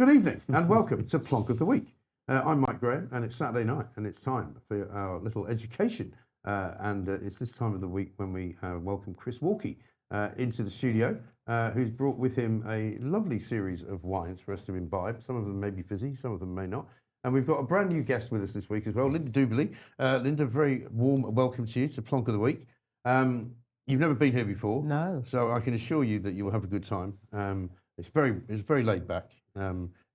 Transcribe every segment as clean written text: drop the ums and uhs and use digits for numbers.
Good evening and welcome to Plonk of the Week. I'm Mike Graham and it's Saturday night and it's time for our little education. It's this time of the week when we welcome Chris Walkey into the studio, who's brought with him a lovely series of wines for us to imbibe. Some of them may be fizzy, some of them may not. And we've got a brand new guest with us this week as well, Linda Duberley. Linda, very warm welcome to you to Plonk of the Week. You've never been here before. No. So I can assure you that you will have a good time. It's very laid back.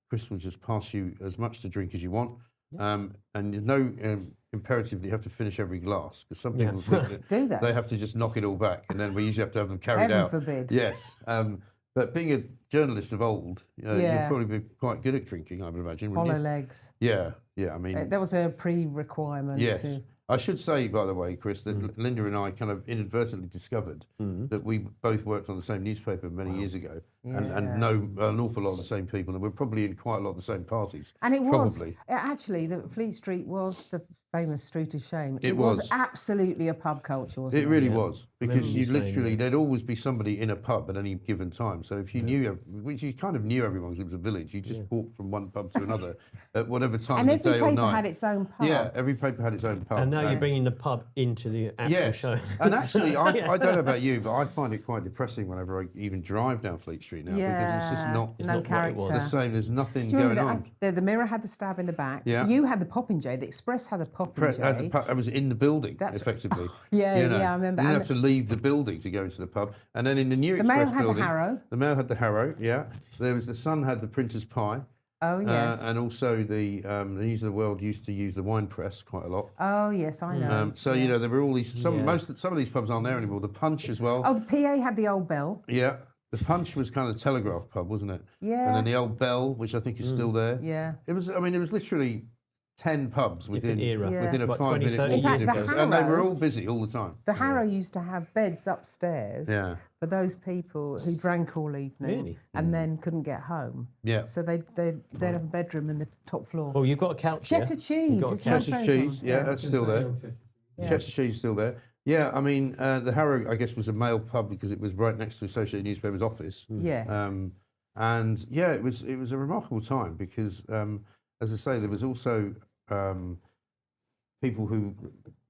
Chris will just pass you as much to drink as you want. And there's no imperative that you have to finish every glass, because some people think that they have to just knock it all back, and then we usually have to have them carried out. Heaven forbid. Yes. But being a journalist of old, you'll probably be quite good at drinking, I would imagine. Hollow legs. Yeah, yeah. I mean, that was a pre-requirement. Yes. I should say, by the way, Chris, that Linda and I kind of inadvertently discovered that we both worked on the same newspaper many years ago and know an awful lot of the same people, and we're probably in quite a lot of the same parties. And it was, probably. Actually, the Fleet Street was the famous Street of Shame. It was absolutely a pub culture, wasn't it? It really was, because there'd always be somebody in a pub at any given time. So if you knew, which you kind of knew everyone because it was a village, you just walked from one pub to another at whatever time of the day or night. And every paper had its own pub. Yeah, every paper had its own pub. And now you're bringing the pub into the actual show. And actually, I don't know about you, but I find it quite depressing whenever I even drive down Fleet Street now, because it's just not character. the same. There's nothing going on. The Mirror had the stab in the back. Yeah. You had the Popinjay. The Express had the Popinjay. I was in the building, effectively. I remember. You didn't have to leave the building to go into the pub. And then in the new Express building, the Harrow. The Mail had the Harrow. Yeah. There was the Sun had the Printer's Pie. Oh yes. And also the News of the World used to use the wine press quite a lot. Oh yes, I know. There were all these. Some of these pubs aren't there anymore. The Punch as well. Oh, the PA had the Old Bell. Yeah. The Punch was kind of the Telegraph pub, wasn't it? Yeah. And then the Old Bell, which I think is still there. Yeah. It was. I mean, it was literally 10 pubs within a 5-minute walk. In fact, the Harrow, and they were all busy all the time. The Harrow used to have beds upstairs for those people who drank all evening and then couldn't get home. Yeah. So they'd have a bedroom in the top floor. Well, you've got a couch. Cheddar cheese. Cheddar cheese, that's still there. Cheddar cheese is still there. Yeah, I mean, the Harrow, I guess, was a male pub because it was right next to the Associated Newspaper's office. Yes. It was a remarkable time because, as I say, there was also people who,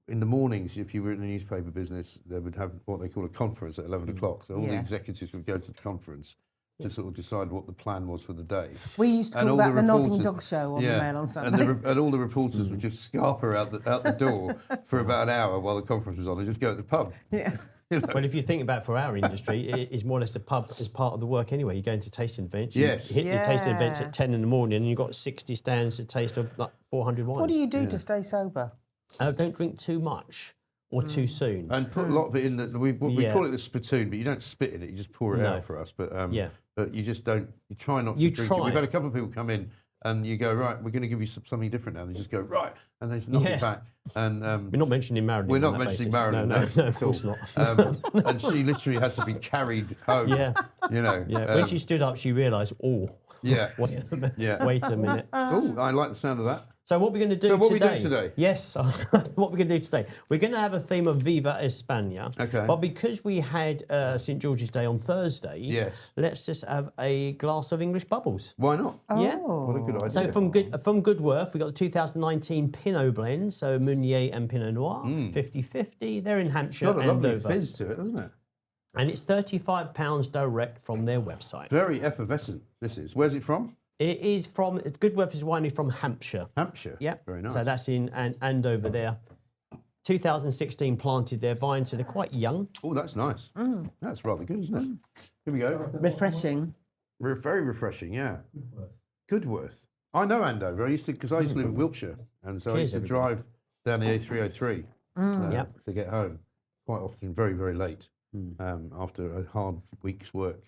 in the mornings, if you were in the newspaper business, they would have what they call a conference at 11 o'clock. So all the executives would go to the conference to sort of decide what the plan was for the day. We used to call that the Nodding Dog Show on the Mail on Sunday. And all the reporters would just scarper out the door for about an hour while the conference was on and just go to the pub. Yeah. Well, if you think about for our industry, it is more or less the pub as part of the work anyway. You go into tasting events, you hit your tasting events at 10 in the morning and you've got 60 stands to taste of like 400 wines. What do you do to stay sober? Don't drink too much or too soon. And put a lot of it in we call it the spittoon, but you don't spit in it, you just pour it out for us. But you just don't, you try not to drink it. We've had a couple of people come in and you go, right, we're going to give you something different now. They just go, right, and they knock it back. And we're not mentioning Marilyn. We're not mentioning Marilyn. No, of course not. And she literally had to be carried home. Yeah. You know. Yeah. When she stood up, she realised, wait a minute. Oh, I like the sound of that. So what we're going to do today... So what are we doing today? Yes, what we're going to do today. We're going to have a theme of Viva España. Okay. But because we had St George's Day on Thursday, let's just have a glass of English bubbles. Why not? Yeah. What a good idea. So from Goodworth, we've got the 2019 Pinot blend, so Meunier and Pinot Noir, 50-50. They're in Hampshire It's got a and lovely Dover. fizz to it, doesn't it? And it's £35 direct from their website. Very effervescent, this is. Where's it from? It is from, Goodworth is winery from Hampshire. Hampshire? Yeah. Very nice. So that's in Andover there. 2016 planted their vines, so they're quite young. Oh, that's nice. That's rather good, isn't it? Here we go. Refreshing. Very refreshing, yeah. Goodworth. I know Andover. I used to live in Wiltshire, and so I used to drive down the A303 to get home, quite often very, very late after a hard week's work.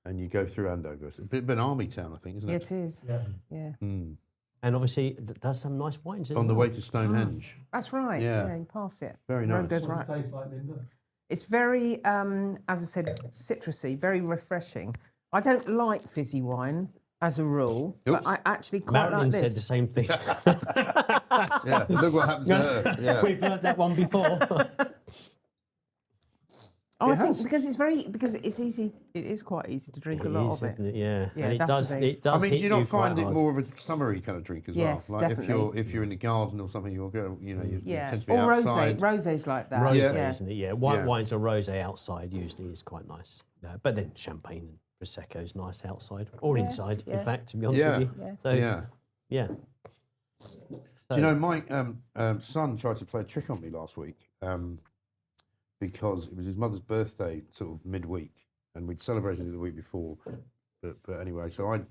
And you go through Andover. It's a bit of an army town, I think, isn't it? It is. Yeah. And obviously, it does some nice wines. On the way to Stonehenge. That's right. Yeah, you pass it. Very nice. Goes right. What does it taste like, Linda? It's very, as I said, citrusy, very refreshing. I don't like fizzy wine as a rule, but I actually quite Marilyn like this. said the same thing. Look what happened to her. Yeah. We've heard that one before. I has. think because it's easy. It is quite easy to drink a lot of it. Isn't it? Yeah, Yeah, and it that's the thing. it does. I mean, hit do you not quite find it hard. more of a summery kind of drink as Yes, well? Like definitely. if you're in the garden or something, you Yeah, tend to be or outside. rosés like that. Rosé, Yeah. isn't it? Yeah, white Yeah. wines or rosé outside usually is quite nice. But then champagne and prosecco is nice outside or inside. In fact, to be honest Yeah. with you. So, Yeah. yeah. Do you know, my son tried to play a trick on me last week because it was his mother's birthday, sort of midweek, and we'd celebrated it the week before. But anyway, so I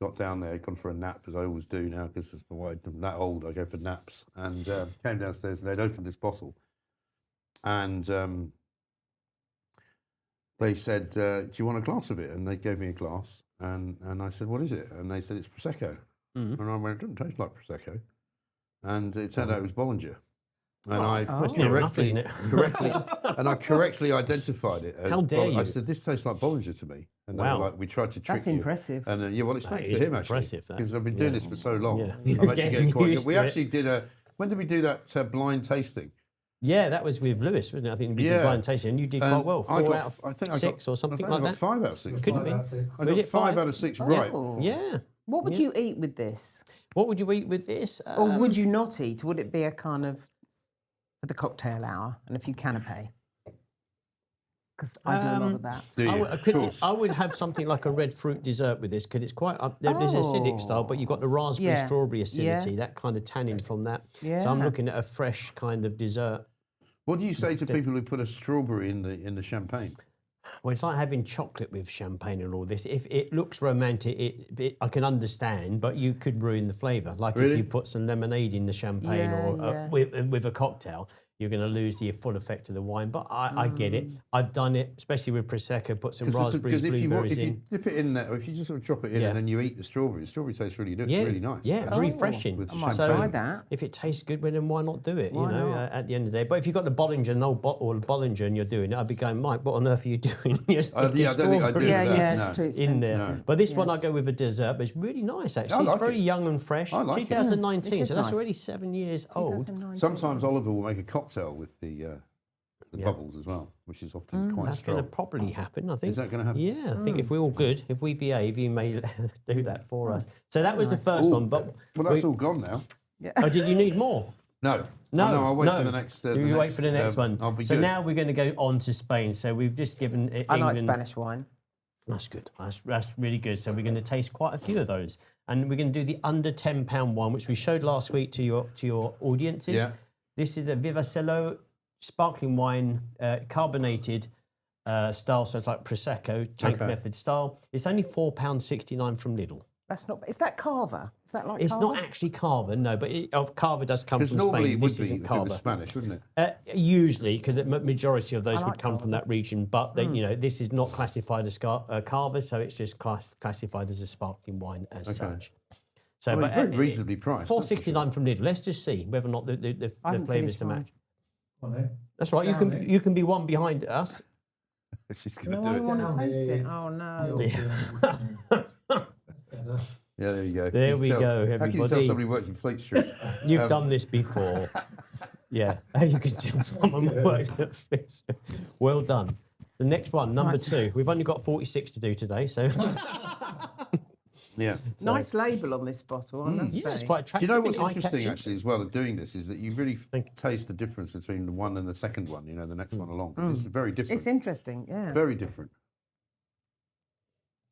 got down there, gone for a nap, as I always do now, because I'm that old, I go for naps, and came downstairs and they'd opened this bottle. And they said, do you want a glass of it? And they gave me a glass, and I said, what is it? And they said, it's Prosecco. And I went, it doesn't taste like Prosecco. And it turned out it was Bollinger. And That's near enough, isn't it? I correctly identified it as How dare you? I said, this tastes like Bollinger to me. And they Wow. were like, we tried to trick That's you. impressive. And then, well, it's thanks is to him, actually. impressive, that. Because I've been doing this for so long. Yeah. I'm actually getting Getting quite used good. We to it. actually did when did we do that blind tasting? Yeah, that was with Lewis, wasn't it? I think we did Yeah. blind tasting, and you did quite well. I 4 got, out of I think 6 or something like I got that. 5 out of 6. Could have been. I Was got it 5 out of 6 right. Oh. Yeah. What would you eat with this? What would you eat with this? Or would you not eat? Would it be a kind of for the cocktail hour and a few canapé? Because I do a lot of that. Do you? Of course. I would have something like a red fruit dessert with this because it's quite. There's acidic style, but you've got the raspberry Yeah. strawberry acidity, Yeah. that kind of tannin from that. So I'm Yeah. looking at a fresh kind of dessert. What do you say to people who put a strawberry in the champagne? Well, it's like having chocolate with champagne and all this. If it looks romantic, I can understand, but you could ruin the flavour. Like if Really? you put some lemonade in the champagne Yeah, or yeah. with a cocktail, you're going to lose the full effect of the wine. But I get it. I've done it, especially with Prosecco, put some raspberries, if blueberries you in. dip it in there, or if you just sort of drop it in Yeah. and then you eat the strawberry tastes really nice. Yeah, actually. refreshing. With I might champagne. try that. If it tastes good, well, then why not do it? Why not? At the end of the day. But if you've got the Bollinger, an old bottle of Bollinger, and you're doing it, I'd be going, Mike, what on earth are you doing? Yeah, I don't think I do Yeah, that. yeah, no. it's too expensive. in there. No. But this one I go with a dessert, but it's really nice actually. like It's very it. young and fresh. I like it. 2019, It is so that's nice. already 7 years old. 2019. Sometimes Oliver will make a cocktail with the bubbles as well, which is often quite That's going strong. to probably happen, I think. Is that going to happen? Yeah, I think if we're all good, if we behave, you may do that for us. So that was the first one. But Well, that's all gone now. oh, did you need more? No. No, I'll wait for the next. You wait for the next one. I'll be so good. now we're going to go on to Spain. So we've just given I like England. Spanish wine. That's good. That's really good. So we're going to taste quite a few of those, and we're going to do the under £10 one, which we showed last week to your audiences. Yeah. This is a Viva España sparkling wine, carbonated style, so it's like Prosecco tank method style. It's only £4.69 from Lidl. That's not. Is that Cava? Is that like It's Cava? not actually Cava, no, but Cava does come Because from normally Spain. it would This be isn't if it Cava. was Spanish, wouldn't it? Usually, because the majority of those I would like come from that region, but they, this is not classified as Cava, so it's just classified as a sparkling wine as such. So, Well, it's but very reasonably priced. that's for sure. £4.69 from Lidl. Let's just see whether or not the I haven't flavours finished to mine. match. That's right. You can be one behind us. She's going No, to I do it. want to taste it. Oh no. Yeah, there you go. There You can we tell- go, How can you tell everybody. somebody works in Fleet Street? You've done this before. Yeah, you can tell someone works at Fizz. Well done. The next one, number 2. We've only got 46 to do today, so Yeah. Nice label on this bottle. I must yeah, it's say. quite Do attractive. you know what's it's interesting eye-catching. actually as well of doing this is that you really taste the difference between the one and the second one, the next one along. 'Cause this is very different. It's interesting. Yeah. Very different.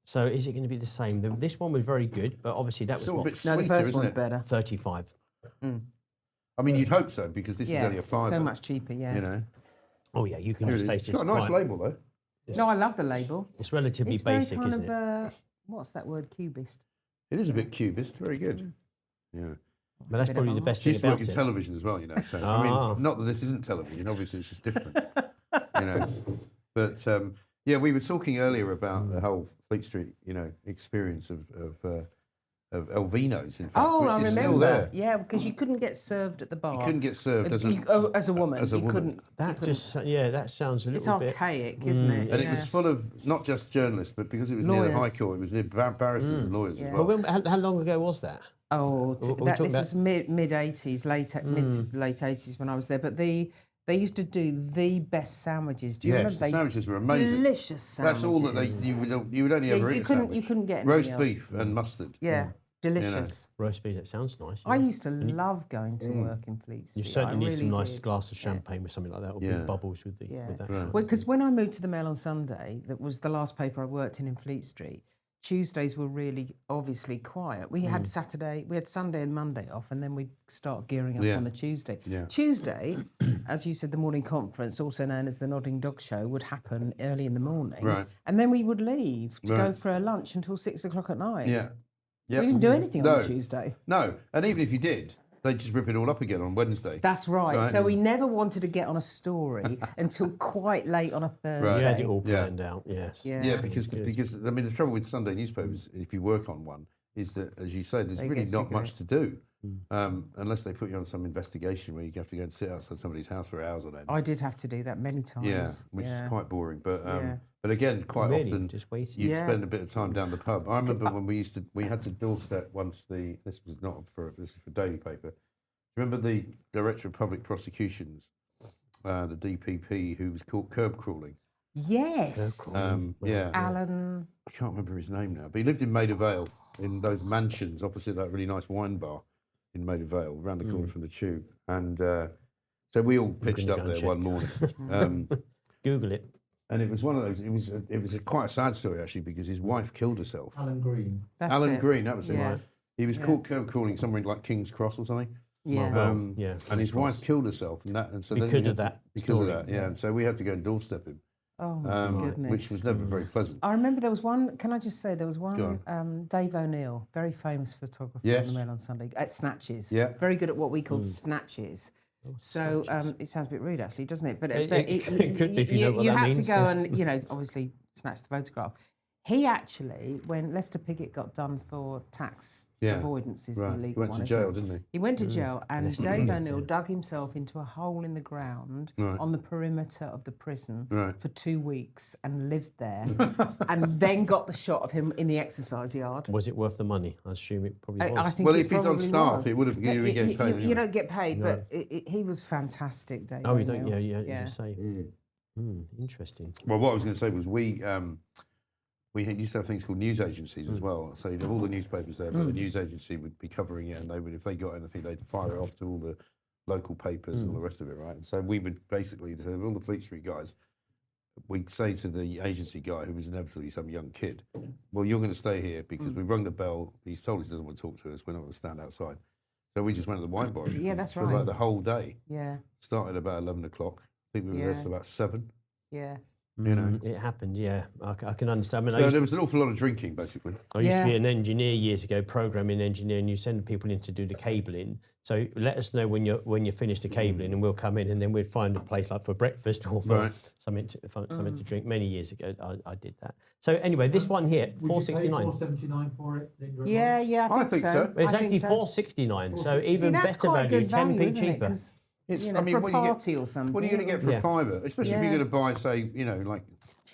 So is it going to be the same? This one was very good, but obviously that was Still a what, bit No, sweeter, the first isn't one's it? better. 35. I mean, you'd hope so because this is Yeah. only a fiver. So much cheaper. Yeah. You know. Oh yeah, you can Here it just is. taste It's it's got a nice quite- label though. No, I love the label. It's relatively It's very basic, kind isn't of it? what's that word? Cubist. It is a bit cubist. Very good. Mm. Yeah. But that's bit probably of the art. best She thing used to work about in it. television as well, So Ah. I mean, not that this isn't television. Obviously, it's just different. But yeah, we were talking earlier about the whole Fleet Street, experience of El Vinos, in fact, Oh, which I is still remember. there. Yeah, because you couldn't get served at the bar. You couldn't get served as a as a woman. as a you woman. couldn't. That just that sounds a It's little bit. archaic, isn't it? And it was full of not just journalists, but because it was near the High Lawyers. Court, it was near barristers and lawyers as Well, well. how long ago was that? Oh, What are we talking this about? was mid 80s, late 80s when I was there. But the They used to do the best sandwiches. Do you remember? The sandwiches were amazing. Delicious sandwiches. That's all that you would only ever eat a sandwich. You couldn't get anything roast else. beef and mustard. Yeah, delicious. Roast beef, that sounds nice. I used to love going to work in Fleet Street. You certainly need some really nice did. glass of champagne with something like that, or big bubbles with that. Well, because when I moved to the Mail on Sunday, that was the last paper I worked in Fleet Street. Tuesdays were really obviously quiet. We had Sunday and Monday off, and then we'd start gearing up on the Tuesday. Yeah. Tuesday, as you said, the morning conference, also known as the Nodding Dog Show, would happen early in the morning. Right. And then we would leave to go for a lunch until 6 o'clock at night. Yeah. Yep. We didn't do anything on Tuesday. No, and even if you did, they'd just rip it all up again on Wednesday. That's right. So we never wanted to get on a story until quite late on a Thursday. Right. You had it all planned out, yes. Yeah, because I mean the trouble with Sunday newspapers, if you work on one, is that as you say, there's really not much to do, unless they put you on some investigation where you have to go and sit outside somebody's house for hours on end. I did have to do that many times. Yeah, which is quite boring, but again, quite often just waiting. you'd spend a bit of time down the pub. I remember when we had to doorstep once this is for daily paper. Remember the Director of Public Prosecutions, the DPP, who was caught curb crawling? Yes. Alan. I can't remember his name now, but he lived in Maida Vale, in those mansions opposite that really nice wine bar in Maida Vale, around the corner from the Tube. And so we all pitched up there one morning. Google it. And it was one of those. It was quite a sad story actually, because his wife killed herself. Alan Green. Alan Green, that was him. Yeah. Right. He was caught curb crawling somewhere like King's Cross or something. Yeah. And his wife killed herself, and so Because of that. yeah. And so we had to go and doorstep him, Oh, my goodness. which was never very pleasant. I remember there was one, can I just say, there was one, Dave O'Neill, very famous photographer on the Mail on Sunday, at Snatches. Yeah. Very good at what we call snatches. So it sounds a bit rude, actually, doesn't it? But It could be if you know what you that had means. to go and, obviously snatch the photograph. He actually, when Lester Piggott got done for tax avoidance, is the legal He went one. to jail, didn't he? He went to jail, and Dave O'Neill dug himself into a hole in the ground on the perimeter of the prison for 2 weeks and lived there, and then got the shot of him in the exercise yard. Was it worth the money? I assume it probably was. I think Well, it if he's on probably staff, was. it would have you get paid. You don't get paid, but he was fantastic, Dave. Oh, you don't? O'Neill. Yeah, as you say. Interesting. Well, what I was going to say was we used to have things called news agencies as well. So you'd have all the newspapers there, but the news agency would be covering it, and they would, if they got anything, they'd fire it off to all the local papers and all the rest of it, right? And so we would basically, so all the Fleet Street guys, we'd say to the agency guy, who was inevitably some young kid, well, you're going to stay here because we rung the bell. He's told us he doesn't want to talk to us. We're not going to stand outside. So we just went to the wine bar. Yeah, that's for right. like the whole day. Yeah, Started about 11 o'clock. I think we were there till about 7. yeah. You know. It happened, yeah. I can understand. I mean, So there was an awful lot of drinking, basically. I used to be an engineer years ago, programming engineer, and you send people in to do the cabling. So let us know when you're finished the cabling, and we'll come in, and then we'd find a place like for breakfast or for something to drink. Many years ago, I did that. So anyway, this one here, $4.69. $4.79 for it. Yeah, I think so. It's I actually think $4.69, so even See, that's better quite value, good value, 10p isn't it? cheaper. 'Cause, It's, for a what party or something. What are you going to get for a fiver? Especially if you're Yeah. going to buy, say, like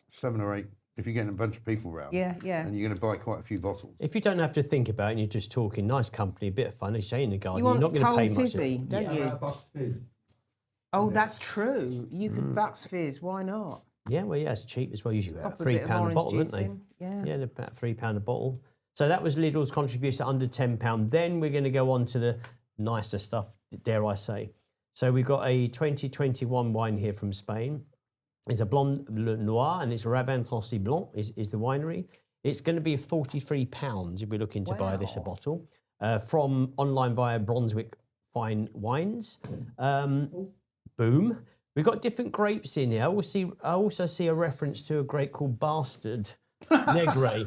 7 or 8, if you're getting a bunch of people round. Yeah. And you're going to buy quite a few bottles. If you don't have to think about it and you're just talking, nice company, a bit of fun, as you say in the garden, You want you're not going to cold pay much. fizzy, don't you? Oh, that's true. You could Bucks Fizz. Why not? Yeah, well, yeah, it's cheap as well. Usually about Pop a bit of £3 a orange bottle, aren't juice they? in. Yeah. Yeah, they're about £3 a bottle. So that was Lidl's contribution under £10. Then we're going to go on to the nicer stuff, dare I say. So we've got a 2021 wine here from Spain. It's a Blonde Le Noir, and it's Raventos Blanc is the winery. It's going to be £43 if we're looking to buy this a bottle from online via Brunswick Fine Wines. Boom. We've got different grapes in here. I also see a reference to a grape called Bastard Negre.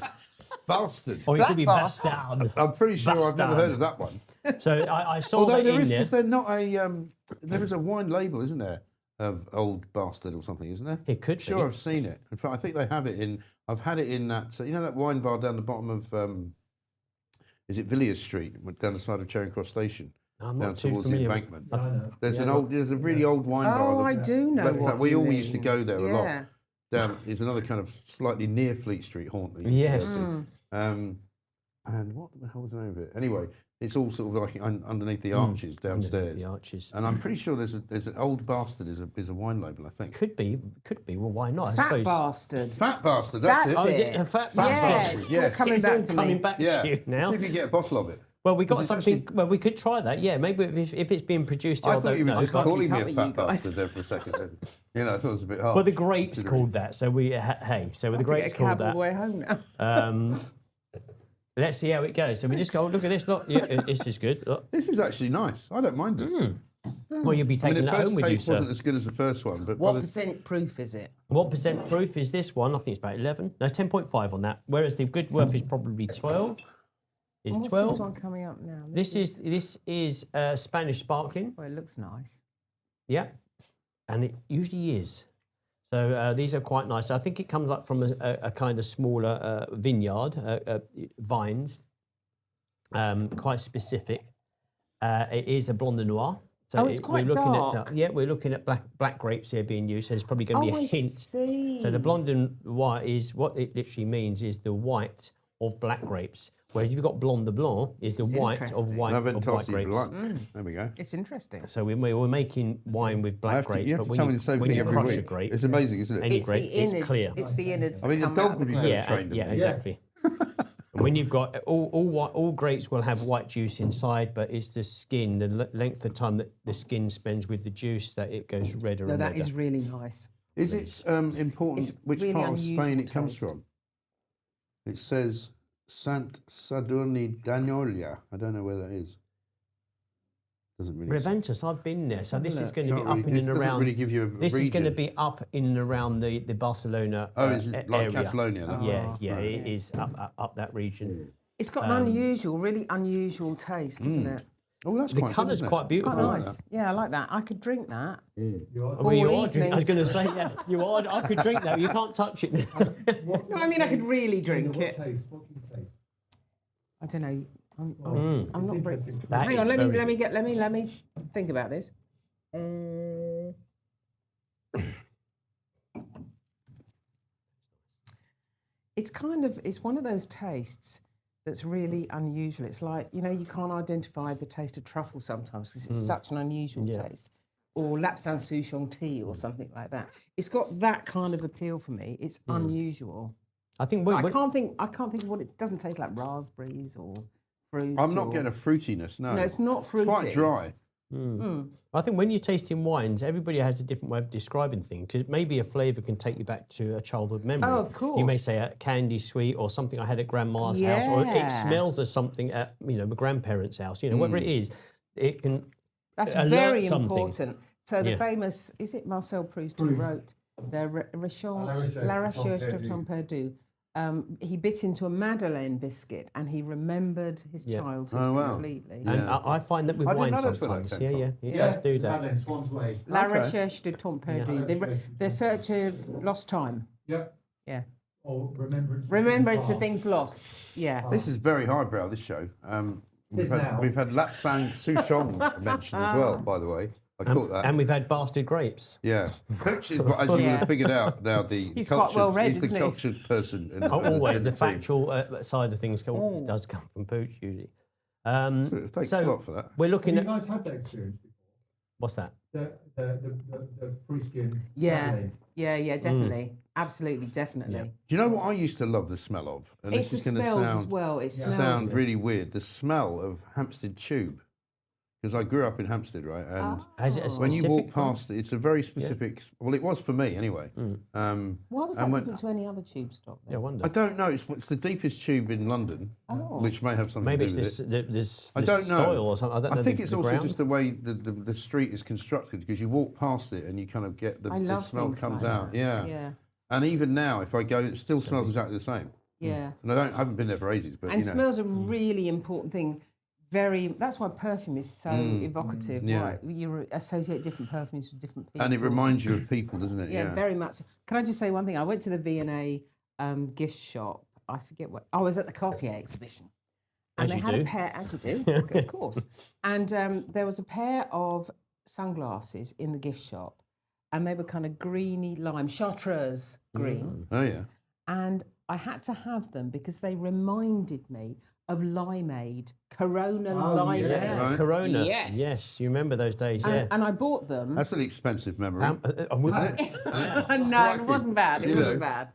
Bastard. Or it could be Bastard. I'm pretty sure I've never Bastard. heard of that one. So I saw Although that in there. is there not a, there is a wine label, isn't there, of Old Bastard or something, isn't there? It could be. Sure, I've seen it. In fact, I think they have it in, I've had it in that, that wine bar down the bottom of, is it Villiers Street, down the side of Charing Cross Station? I'm down not too towards the familiar. embankment. There's there's a really old wine bar. Oh, I do know what we you all mean. used to go there a lot. Yeah. There's another kind of slightly near Fleet Street haunt. That you Yes. used to go to. And what the hell was the name of it? Anyway, It's all sort of like underneath the arches downstairs. Underneath the arches. And I'm pretty sure there's an Old Bastard is a wine label, I think. Could be. Well, why not? I Fat suppose. bastard. Fat Bastard, that's it. Oh, is it a fat Yeah, bastard? it's Yes. coming It's back all to coming me. back Yeah. to you now. See if you get a bottle of it. Well, we got it's something. actually- Well, we could try that. Yeah, maybe if it's being produced. I here, thought you were know. just calling me a can't be fat you guys. bastard there for a second. You know, I thought it was a bit hard. Well, the grapes called that. So we hey. So with the grapes Get a called cab all the that. way home now. Let's see how it goes. So we just go. Look at this. Look, yeah, this is good. Look. This is actually nice. I don't mind it. Well, you'll be I mean, taking the that first home with you, taste sir. wasn't as good as the first one, but What percent proof is it? What percent proof is this one? I think it's about 11. No, 10.5 on that. Whereas the good worth is probably 12. Is What's 12. this one coming up now? This is Spanish sparkling. Oh, it looks nice. Yeah, and it usually is. So these are quite nice. I think it comes up from a kind of smaller vineyard, vines, quite specific. It is a Blanc de Noir. So It's quite we're looking dark. at we're looking at black grapes here being used. So there's probably going to be a I hint. see. So the Blanc de Noir is what it literally means is the white of black grapes. Whereas you've got Blanc de Blanc is the It's white of interesting. white Raventos grapes. Blanc. There we go. It's interesting. So we're making wine with black grapes, You but have to when tell me you, the same when thing you every crush week. a grape, It's amazing, isn't it? any It's grape, the innards. it's clear. It's the innards. I mean, that the come dog out would of be the very grape. trained. Yeah, exactly. And when you've got all grapes will have white juice inside, but it's the skin, the length of time that the skin spends with the juice that it goes redder No, and that redder. is really nice. Is it important It's which really part of Spain unusual it comes taste. from? It says Sant Sadurni d'Anoia. I don't know where that is. Doesn't really. Raventos, I've been there, so this is going to be Can't up really- in this and doesn't around. really give you a This is going to region. be up in and around the Barcelona Oh, is it like area. Catalonia? Then? Yeah, it is up that region. It's got an unusual, really unusual taste, isn't it? Oh, that's The quite good, colour's isn't it? quite beautiful. Quite nice. Yeah, I like that. I could drink that. Well, you All are evening. drinking. I was going to say, yeah, you are. I could drink that. You can't touch it. No, I mean, I could really drink What it. taste? What do you taste? I don't know. I'm not very. That Hang is on. very Let me think about this. It's one of those tastes that's really unusual. It's like, you can't identify the taste of truffle sometimes because it's such an unusual taste. Or Lapsang Souchong tea or something like that. It's got that kind of appeal for me. It's unusual. I think I can't think of what it doesn't taste like raspberries or fruit. I'm not or- getting a fruitiness. No, No, it's not fruity. It's quite dry. I think when you're tasting wines, everybody has a different way of describing things. Because maybe a flavour can take you back to a childhood memory. Oh, of You may course. say a candy sweet or something I had at grandma's house, or it Yeah. smells of something at my grandparents' house. Whatever it is, it can. That's alert very something. important. So the Yeah. famous, is it Marcel Proust who wrote the La Recherche de Temps Perdu? He bit into a Madeleine biscuit and he remembered his childhood Oh, wow. completely. And I find that with I didn't wine know that's where that sometimes. came Yeah, from. it does do that. Madeleine, Swan's Way. La Okay. Recherche de Temps Perdu, the search of lost time. Yep. Yeah. Or Remembrance. Remembrance of things lost. Yeah. This is very highbrow, this show. We've now. had Lapsang Souchong mentioned as well, by the way. I caught that. And we've had bastard grapes. Yeah. Coach is, as you would have figured out now, the He's quite cultured, well read, he's the isn't he? cultured person. In Always in the team. factual side of things does come from Pooch usually. So it takes a lot for that. We're Have looking you at guys had that experience before? what's that? The free skin. Yeah. Madeleine? Yeah, definitely. Absolutely, definitely. Yeah. Do you know what I used to love the smell of? And It's the this is going to smells as sound, well. It smells. sound really weird. The smell of Hampstead Tube. Because I grew up in Hampstead, right? And Has it a when you specific walk one? past it, it's a very specific. Well, it was for me anyway. Why was that and when- different to any other tube stop? Yeah, I wonder. I don't know. It's the deepest tube in London, which may have something Maybe to it's do with it. this I don't know. soil or something. I don't know. I think the, it's the also ground. just the way the street is constructed because you walk past it and you kind of get the I love smell things comes like out. that. Yeah. Yeah. And even now, if I go, it still smells exactly the same. Yeah. And I haven't been there for ages, but And you know. smells are a really important thing. That's why perfume is so evocative. yeah. Right? You associate different perfumes with different people. And it reminds you of people, doesn't it? Yeah, very much. Can I just say one thing? I went to the V&A gift shop. I forget what. I was at the Cartier exhibition. And As they you had do. a pair, as you do, of course. And there was a pair of sunglasses in the gift shop. And they were kind of greeny lime, chartreuse green. Oh, yeah. And I had to have them because they reminded me of limeade, Corona Oh, limeade. Yeah, Right. Corona. Yes. Yes, you remember those days, yeah. And I bought them. That's an expensive memory. Wasn't it? No, it wasn't bad. It You wasn't know. bad.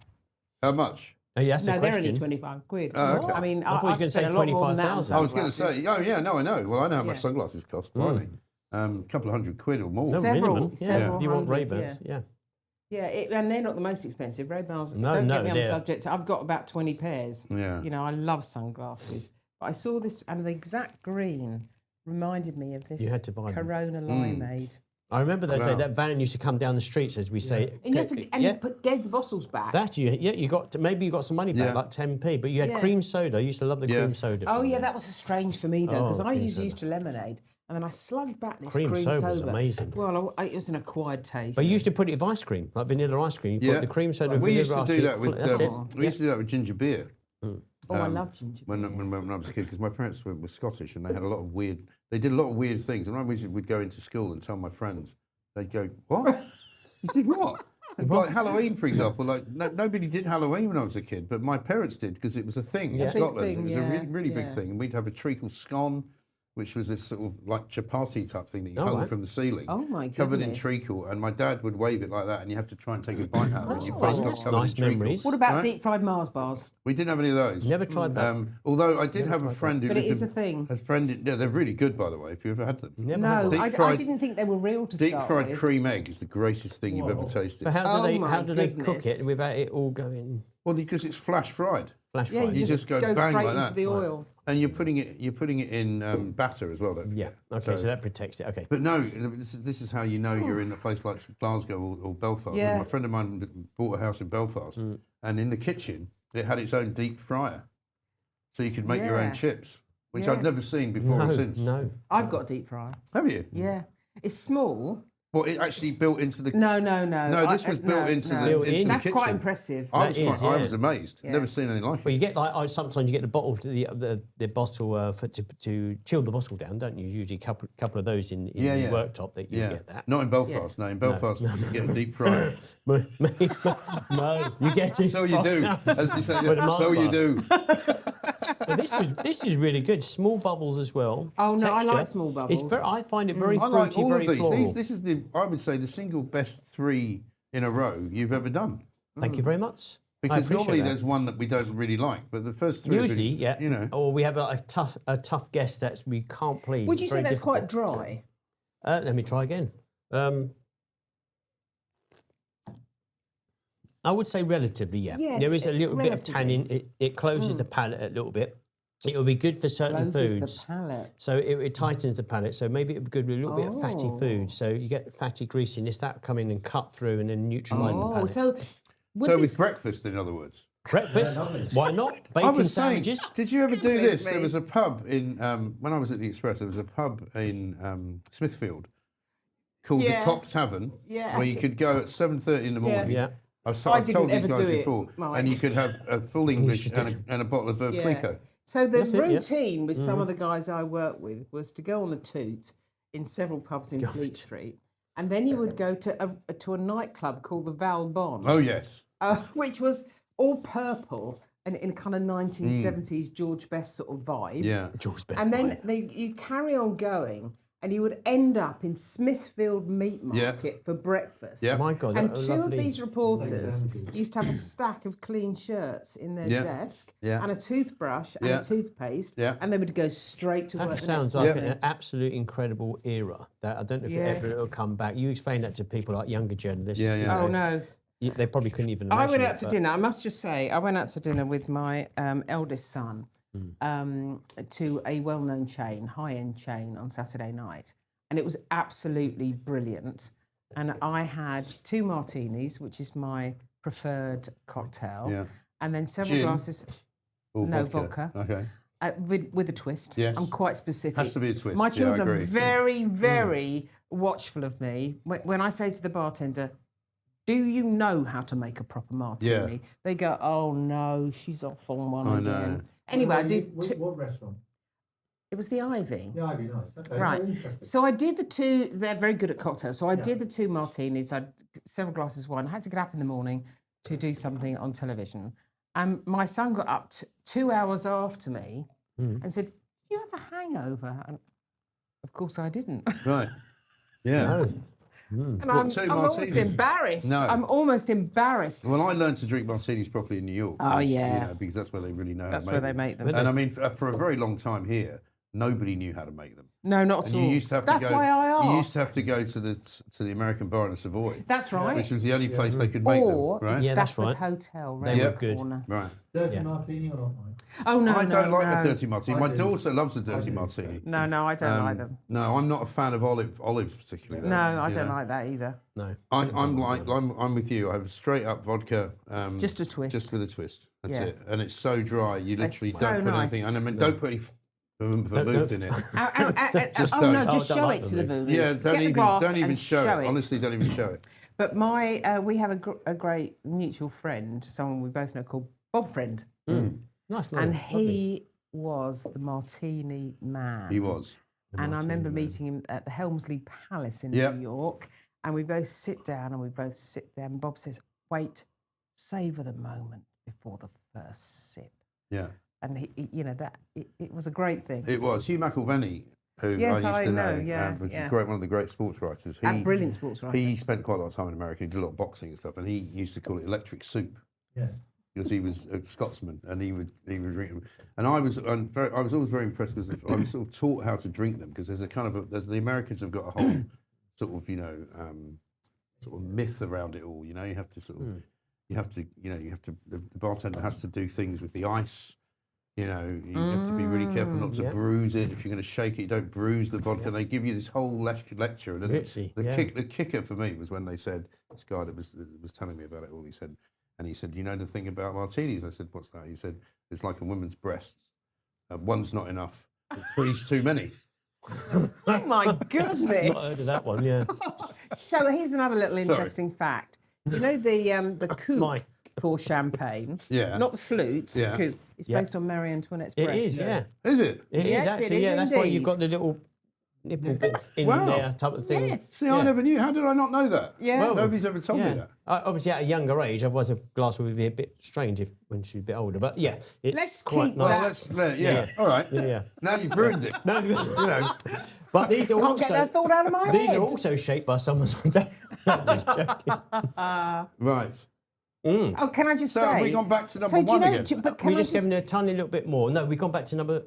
How much? Oh, yeah, that's No, a they're question. only 25 quid. Oh, okay. I mean, I thought you were I've gonna say spent a lot more than that on 25,000. I was going to sunglasses. say, oh yeah, no, I know. Well, I know how much Yeah. sunglasses cost, blimey. A couple of £100 or more. No, Several- minimum. Yeah. several If you want hundred, Ray-Bans, yeah. Yeah, and they're not the most expensive. Ray-Bans, No, don't no, get me on the they're- subject. I've got about 20 pairs. Yeah. You know, I love sunglasses. But I saw this, and the exact green reminded me of this You had to buy them. Corona limeade. I remember that day, Wow. that van used to come down the streets, as we say. And you had to, and yeah. you gave the bottles back. That you got maybe you got some money back, Yeah. like 10p, but you had Yeah. cream soda. I used to love the Yeah. cream soda. Oh from yeah, them. that was strange for me though, because Oh, I cream used soda. used to lemonade, and then I slugged back this Cream cream, soda was amazing. Well, it was an acquired taste. But you used to put it with ice cream, like vanilla ice cream. You Yeah. put the cream soda with We vanilla used to ice do cream. that with That's it. we used to do that with ginger beer. I love ginger. When I was a kid, because my parents were Scottish and they had a lot of weird. They did a lot of weird things. And when we'd go into school and tell my friends, they'd go, "What? You did what?" Like Halloween, for example. Like nobody did Halloween when I was a kid, but my parents did because it was a thing in Yeah. Scotland. Big thing, It was yeah, a really, really big yeah. thing, and we'd have a treacle scone, which was this sort of like chapati type thing that you hung right. from the ceiling, Oh, my covered in goodness. treacle. And my dad would wave it like that, and you had to try and take a bite out of it. And your Oh, face got that's covered nice in treacle. memories. What about Right? deep fried Mars bars? We didn't have any of those. Never tried that. Although I did have a friend who But it lived is in- a thing. A friend, yeah, they're really good, by the way. If you ever had them, Never had No, one. I Deep-fried- didn't think they were real to deep start fried with. cream egg is the greatest thing you've ever tasted. But how Oh do they my how do they cook goodness. it without it all going Well, because it's flash fried, flash Yeah, fried? you just go bang straight like into that. the oil. and you're putting it in batter as well. Don't Yeah. forget. Okay, so that protects it. Okay. But no, this is how you know you're in a place like Glasgow or Belfast. Yeah. My friend of mine bought a house in Belfast, and in the kitchen it had its own deep fryer, so you could make your Yeah. own chips, which Yeah. I'd never seen before No, or since. no. I've got a deep fryer. Have you? Yeah. It's small. Well, it actually built into the. No. No, this was built into the Built in. That's kitchen. quite impressive. I was That is, I yeah. was amazed. Yeah. Never seen anything like it. Well, you get like sometimes you get the bottle the bottle to chill the bottle down, don't you? Usually a couple of those in Yeah, the yeah. worktop that you get that. Not in Belfast. No, in Belfast you get a deep fryer. No, you get it. So you do, as you say. With a Mars So you bar. do. But this is really good. Small bubbles as well. Oh, no, I like Texture. small It's bubbles. I find it very I fruity, like all very of these. floral. This is I would say, the single best 3 in a row you've ever done. Thank you very much. I Because appreciate normally that. there's one that we don't really like, but the first 3 have been, Usually, yeah. you know. Or we have a tough guest that we can't please. Would you It's say very that's difficult. quite dry? Let me try again. I would say relatively, yeah. Yeah, There it's is a little bit of relatively. tannin. It closes the palate a little bit. It will be good for certain Closes foods. the palate. So it tightens the palate. So maybe it would be good with a little bit of fatty Oh. food. So you get fatty greasiness that come in and cut through and then neutralise the Oh, palate. so would So this, with breakfast, in other words. Breakfast, why not? I Bacon was saying, sandwiches. did you ever do Goodness this? There me. was a pub in, when I was at the Express, there was a pub in Smithfield called Yeah. the Cock Tavern, Yeah. where you could go at 7:30 in the morning. Yeah. I've I told didn't these ever guys do it, before, Mike. and you could have a full English should and a bottle of Yeah. Cliquot. So the That's it, yeah. routine with some of the guys I work with was to go on the toot in several pubs in Fleet Street, and then you would go to a nightclub called the Val Bon, Oh yes, which was all purple and in a kind of 1970s George Best sort of vibe. yeah. George Best And wine. then you'd carry on going, and you would end up in Smithfield Meat Yeah. Market for breakfast. Yeah. My God, And that was two lovely. of these reporters used to have a stack of clean shirts in their Yeah. desk, Yeah. and a toothbrush and Yeah. a toothpaste, Yeah. and they would go straight to work. That the sounds next like morning. an absolute incredible era. That I don't know if Yeah. it ever will come back. You explain that to people like younger journalists. Yeah, yeah. you Oh know, no! They probably couldn't even I imagine went it, out to but- dinner. I must just say, I went out to dinner with my eldest son to a well-known chain, high-end chain, on Saturday night, and it was absolutely brilliant. And I had 2 martinis, which is my preferred cocktail, Yeah. and then several Gin? glasses. Or No, vodka. Okay. With a twist. Yes. I'm quite specific. Has to be a twist. My Yeah, I children are agree. very, very watchful of me. When I say to the bartender, "Do you know how to make a proper martini?" They go, "Oh no, she's off on one I again." know. Anyway, I did. What restaurant? It was the Ivy. Yeah, Ivy, nice. Okay, Right. very interesting. So I did the 2. They're very good at cocktails. So I did the 2 martinis. I had several glasses of wine. I had to get up in the morning to do something on television. And my son got up 2 hours after me and said, "Did you have a hangover?" And of course, I didn't. Right. Yeah. Oh. And What, I'm 2 almost martinis? embarrassed. No. I'm almost embarrassed. Well, I learned to drink martinis properly in New York. Oh, 'cause, yeah. because that's where they really know That's how to where make they make them. And I mean, for a very long time here, nobody knew how to make them. No, not And at all. you used to have That's to go. why I asked. You used to have to go to the American bar in the Savoy. That's right. Which was the only place they could make Or them. Right. the Yeah, that's Stafford right. Hotel, They round were the good. corner. Right. Dirty Yeah. martini or not, mate? Oh no, I don't like no. a dirty martini. My I do. daughter loves a dirty do. martini. No, I don't like them. No, I'm not a fan of olives particularly. Though, No, I you don't know. like that either. No. I'm with you. I have straight up vodka. Just a twist. Just with a twist. That's Yeah. it. And it's so dry. You It's literally so don't put nice. anything. And I mean, don't put any vermouth in it. Just don't. no, just Oh, don't show like it to them, the Liv. voodoo. Yeah, Get the glass don't even and show it. Honestly, don't even show it. But we have a great mutual friend, someone we both know called Bob Friend, Nice. and lovely. he was the martini man. He was. And I remember meeting him at the Helmsley Palace in Yep. New York, and we both sit down and we both sit there, and Bob says, "Wait, savor the moment before the first sip." Yeah. And it was a great thing. It was. Hugh McIlvenney, who Yes, I used I to know, know, yeah, was yeah. one of the great sports writers. And brilliant sports writer. He spent quite a lot of time in America. He did a lot of boxing and stuff, and he used to call it electric soup. Yeah. Because he was a Scotsman and he would drink them, and I was always very impressed because I was sort of taught how to drink them because there's the Americans have got a whole sort of sort of myth around it all. You have to the bartender has to do things with the ice. You have to be really careful not to bruise it. If you're going to shake it, you don't bruise the vodka. They give you this whole lecture, and then the kicker for me was when they said, this guy that was telling me about it all. He said, "You know the thing about martinis?" I said, "What's that?" He said, "It's like a woman's breasts. One's not enough. Three's too many." Oh my goodness! Not heard of that one. Yeah. So here's another little interesting fact. You know the coupe Mike. for champagne? Yeah. Not the flute. Yeah. The coupe. It's Yeah. based on Marie Antoinette's It breast. is. Yeah. Is it? It is Yes, it actually. is Yeah. That's why you've indeed. got the little nipple bit in Wow. there type of thing. Yes. See, I Yeah. never knew. How did I not know that? Yeah. Well, Nobody's ever told me Yeah. that. Obviously, at a younger age, otherwise a glass would be a bit strange when she's a bit older. But yeah, it's Let's quite keep nice. that. Yeah. All right. Yeah. Now you've ruined it. No, You know. but these are Can't get also that thought out of my these head. are also shaped by someone's. I'm just joking. Right. Oh, can I just So say? have we gone back to number so do you one know, again? But can We I just given it a tiny little bit more. No, we've gone back to number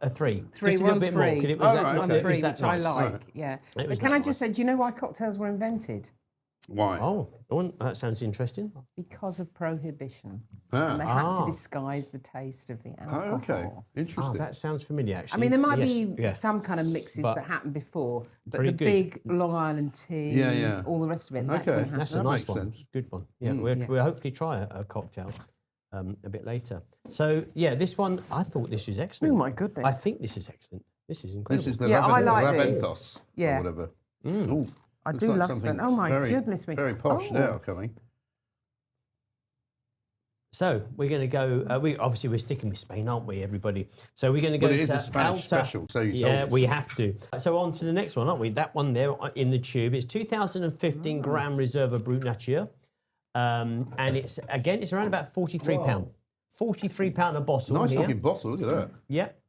three. Three, just a we're little on bit more. three. 'Cause it was Oh, that, right, it okay. was three, that which I nice. like. Right. Yeah. It But was can that I just nice. say? Do you know why cocktails were invented? Why? Oh, that sounds interesting. Because of prohibition. Ah. And they had to Ah. disguise the taste of the Oh, alcohol. okay. Oh, Interesting. that sounds familiar. I Actually, mean, there might Yes, be yeah. some kind of mixes But that happened before, but pretty the good. big Long Island tea, Yeah, yeah. all the rest of it, that's Okay. when it happened. That's a That nice makes one. sense. Good one. Yeah, Yeah. we'll hopefully try a cocktail a bit later. So yeah, this one I thought this is excellent. Oh my goodness. I think this is excellent. This is incredible. This is the Yeah, I like this. Raventos Yeah. or whatever. Mm. Ooh, I looks do like love something Spain. Oh my very, goodness me. Very posh Oh. now coming. So we're going to go. We're sticking with Spain, aren't we, everybody? So we're going to go Well, it is to a Spanish Alta. special, so you told Yeah, us. we have to. So on to the next one, aren't we? That one there in the tube. It's 2015 gram Reserva Brut Nature, and it's around about £43. £43 a bottle. Nice here. looking bottle, look at that. Yep.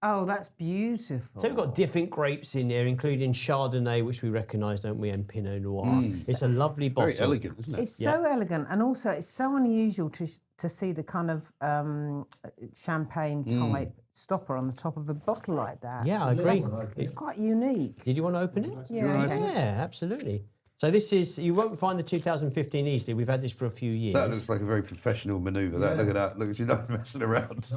Oh, that's beautiful. So we've got different grapes in there, including Chardonnay, which we recognise, don't we, and Pinot Noir. It's a lovely bottle. Very elegant, isn't it? It's so elegant, and also it's so unusual to see the kind of champagne type stopper on the top of a bottle like that. Yeah, I agree. It's quite unique. Did you want to open it? Yeah, Yeah, absolutely. So this is, you won't find the 2015 easily. We've had this for a few years. That looks like a very professional manoeuvre. That Look at that. Look at you not messing around.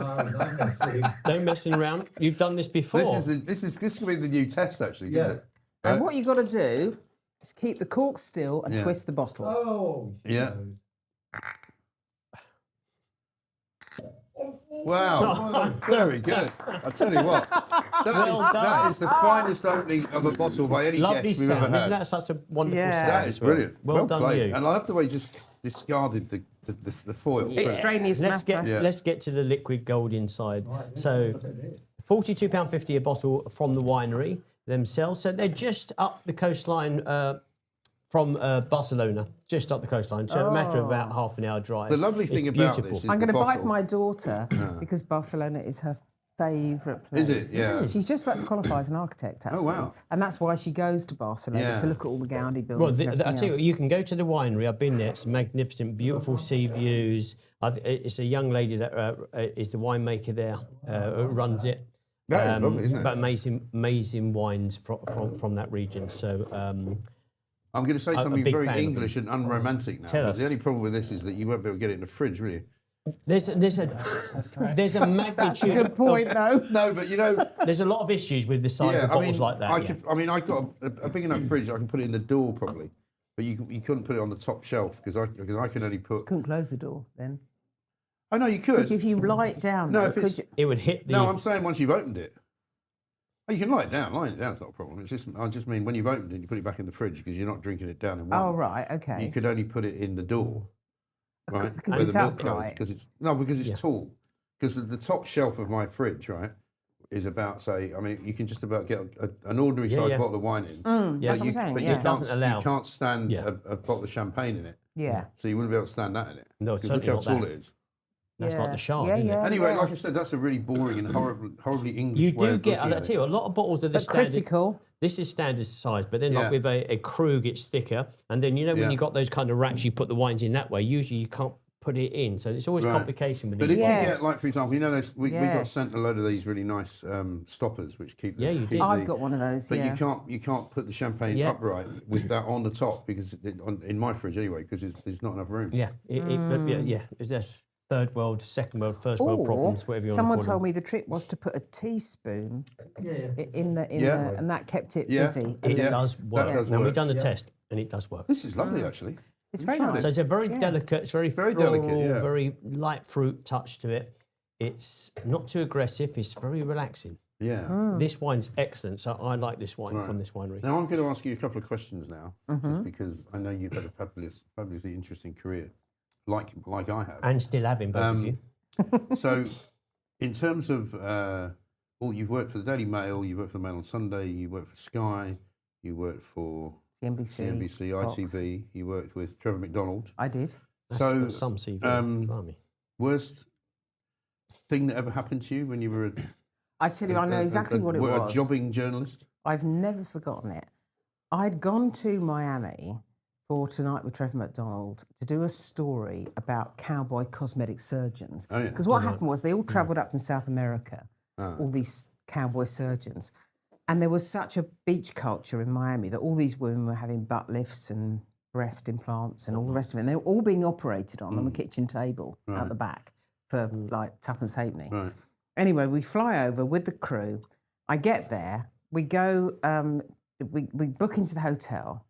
Don't messing around. You've done this before. This could be the new test actually, Yeah. couldn't it? And what you've got to do is keep the cork still and Yeah. twist the bottle. Oh. Yeah. Wow, very good. I tell you what, that is the finest opening of a bottle by any Lovely guest we've ever sound. Isn't had. that such a wonderful Yeah. sound? That as is well? brilliant. Well done, played. you. And I love the way you just discarded the foil. Extraneous Let's matter. get let's get to the liquid gold inside. So, £42.50 a bottle from the winery themselves. So they're just up the coastline from Barcelona, just up the coastline. So a matter of about half an hour drive. The lovely thing It's about beautiful. this is I'm going the to buy bottle. for my daughter because Barcelona is her favourite Is place. it? Yeah. She's just about to qualify as an architect, actually. Oh, wow. And that's why she goes to Barcelona to look at all the Gaudi buildings. Well, and I everything tell you else. what, you can go to the winery. I've been there. It's magnificent, beautiful sea views. It's a young lady that is the winemaker there, who runs it. That is lovely, isn't it? But amazing wines from that region. So I'm going to say something big very fan of English and unromantic now. Tell but us. the only problem with this is that you won't be able to get it in the fridge, will you? there's a magnitude. Good point, though. No, but you know, There's a lot of issues with the size of bottles like that. I've got a big enough fridge. I can put it in the door probably, but you couldn't put it on the top shelf because I can only put. Couldn't close the door then. I know you could. If you lie it down, No, though, if it's- could you? It would hit the. No, I'm saying once you've opened it. Oh, you can lie it down. Lying it down's not a problem. It's just I just mean when you've opened it, you put it back in the fridge because you're not drinking it down in one. Oh, right, okay. You could only put it in the door, right? Because where it's the milk goes, upright. because it's tall. Because the top shelf of my fridge, right, is about say. I mean, you can just about get an ordinary sized bottle of wine in. Yeah, That's what I'm saying, But yeah. you doesn't allow. You can't stand a bottle of champagne in it. Yeah. So you wouldn't be able to stand that in it. No, because look certainly how not tall that. it is. That's like the shard, Yeah, isn't yeah. it? Anyway, like I said, that's a really boring and horribly English You way do of get. looking I at tell you, a lot of bottles of this But standard. critical. This is standard size, but then Yeah. like with a Krug, it's thicker. And then when Yeah. you got those kind of racks, you put the wines in that way. Usually you can't put it in, so it's always Right. complication with But it. if you Yes. get, like, for example, you know, we got Yes. sent a load of these really nice stoppers which keep the. Yeah, you keep did. I've the- got one of those, But yeah. you can't put the champagne Yeah. upright with that on the top because in my fridge anyway because there's not enough room. Yeah, It's just third world, second world, first world Or problems, whatever you want someone to call told them. me the trick was to put a teaspoon in the Yeah. and that kept it Yeah. fizzy. It Yes, does that work. does Now work. we've done the test, and it does work. This is lovely actually. It's very tried nice. it. So it's a very delicate, it's very delicate, floral, yeah. very light fruit touch to it. It's not too aggressive. It's very relaxing. Yeah. This wine's excellent, so I like this wine from this winery. Now I'm going to ask you a couple of questions now, Mm-hmm. just because I know you've had a fabulously interesting career, like I have. And still having both of you. So, in terms of, you've worked for the Daily Mail, you worked for the Mail on Sunday, you worked for Sky, you worked for CNBC, Fox. ITV, you worked with Trevor McDonald. I did. So, Some CV. blimey. worst thing that ever happened to you when you were I tell you, I know exactly what it was. a jobbing journalist? I've never forgotten it. I'd gone to Miami for Tonight with Trevor McDonald to do a story about cowboy cosmetic surgeons. Oh, yeah. Because what happened was they all travelled up from South America, all these cowboy surgeons. And there was such a beach culture in Miami that all these women were having butt lifts and breast implants and all the rest of it. And they were all being operated on the kitchen table out the back for like tuppence halfpenny. Right. Anyway, we fly over with the crew. I get there. We go, we book into the hotel.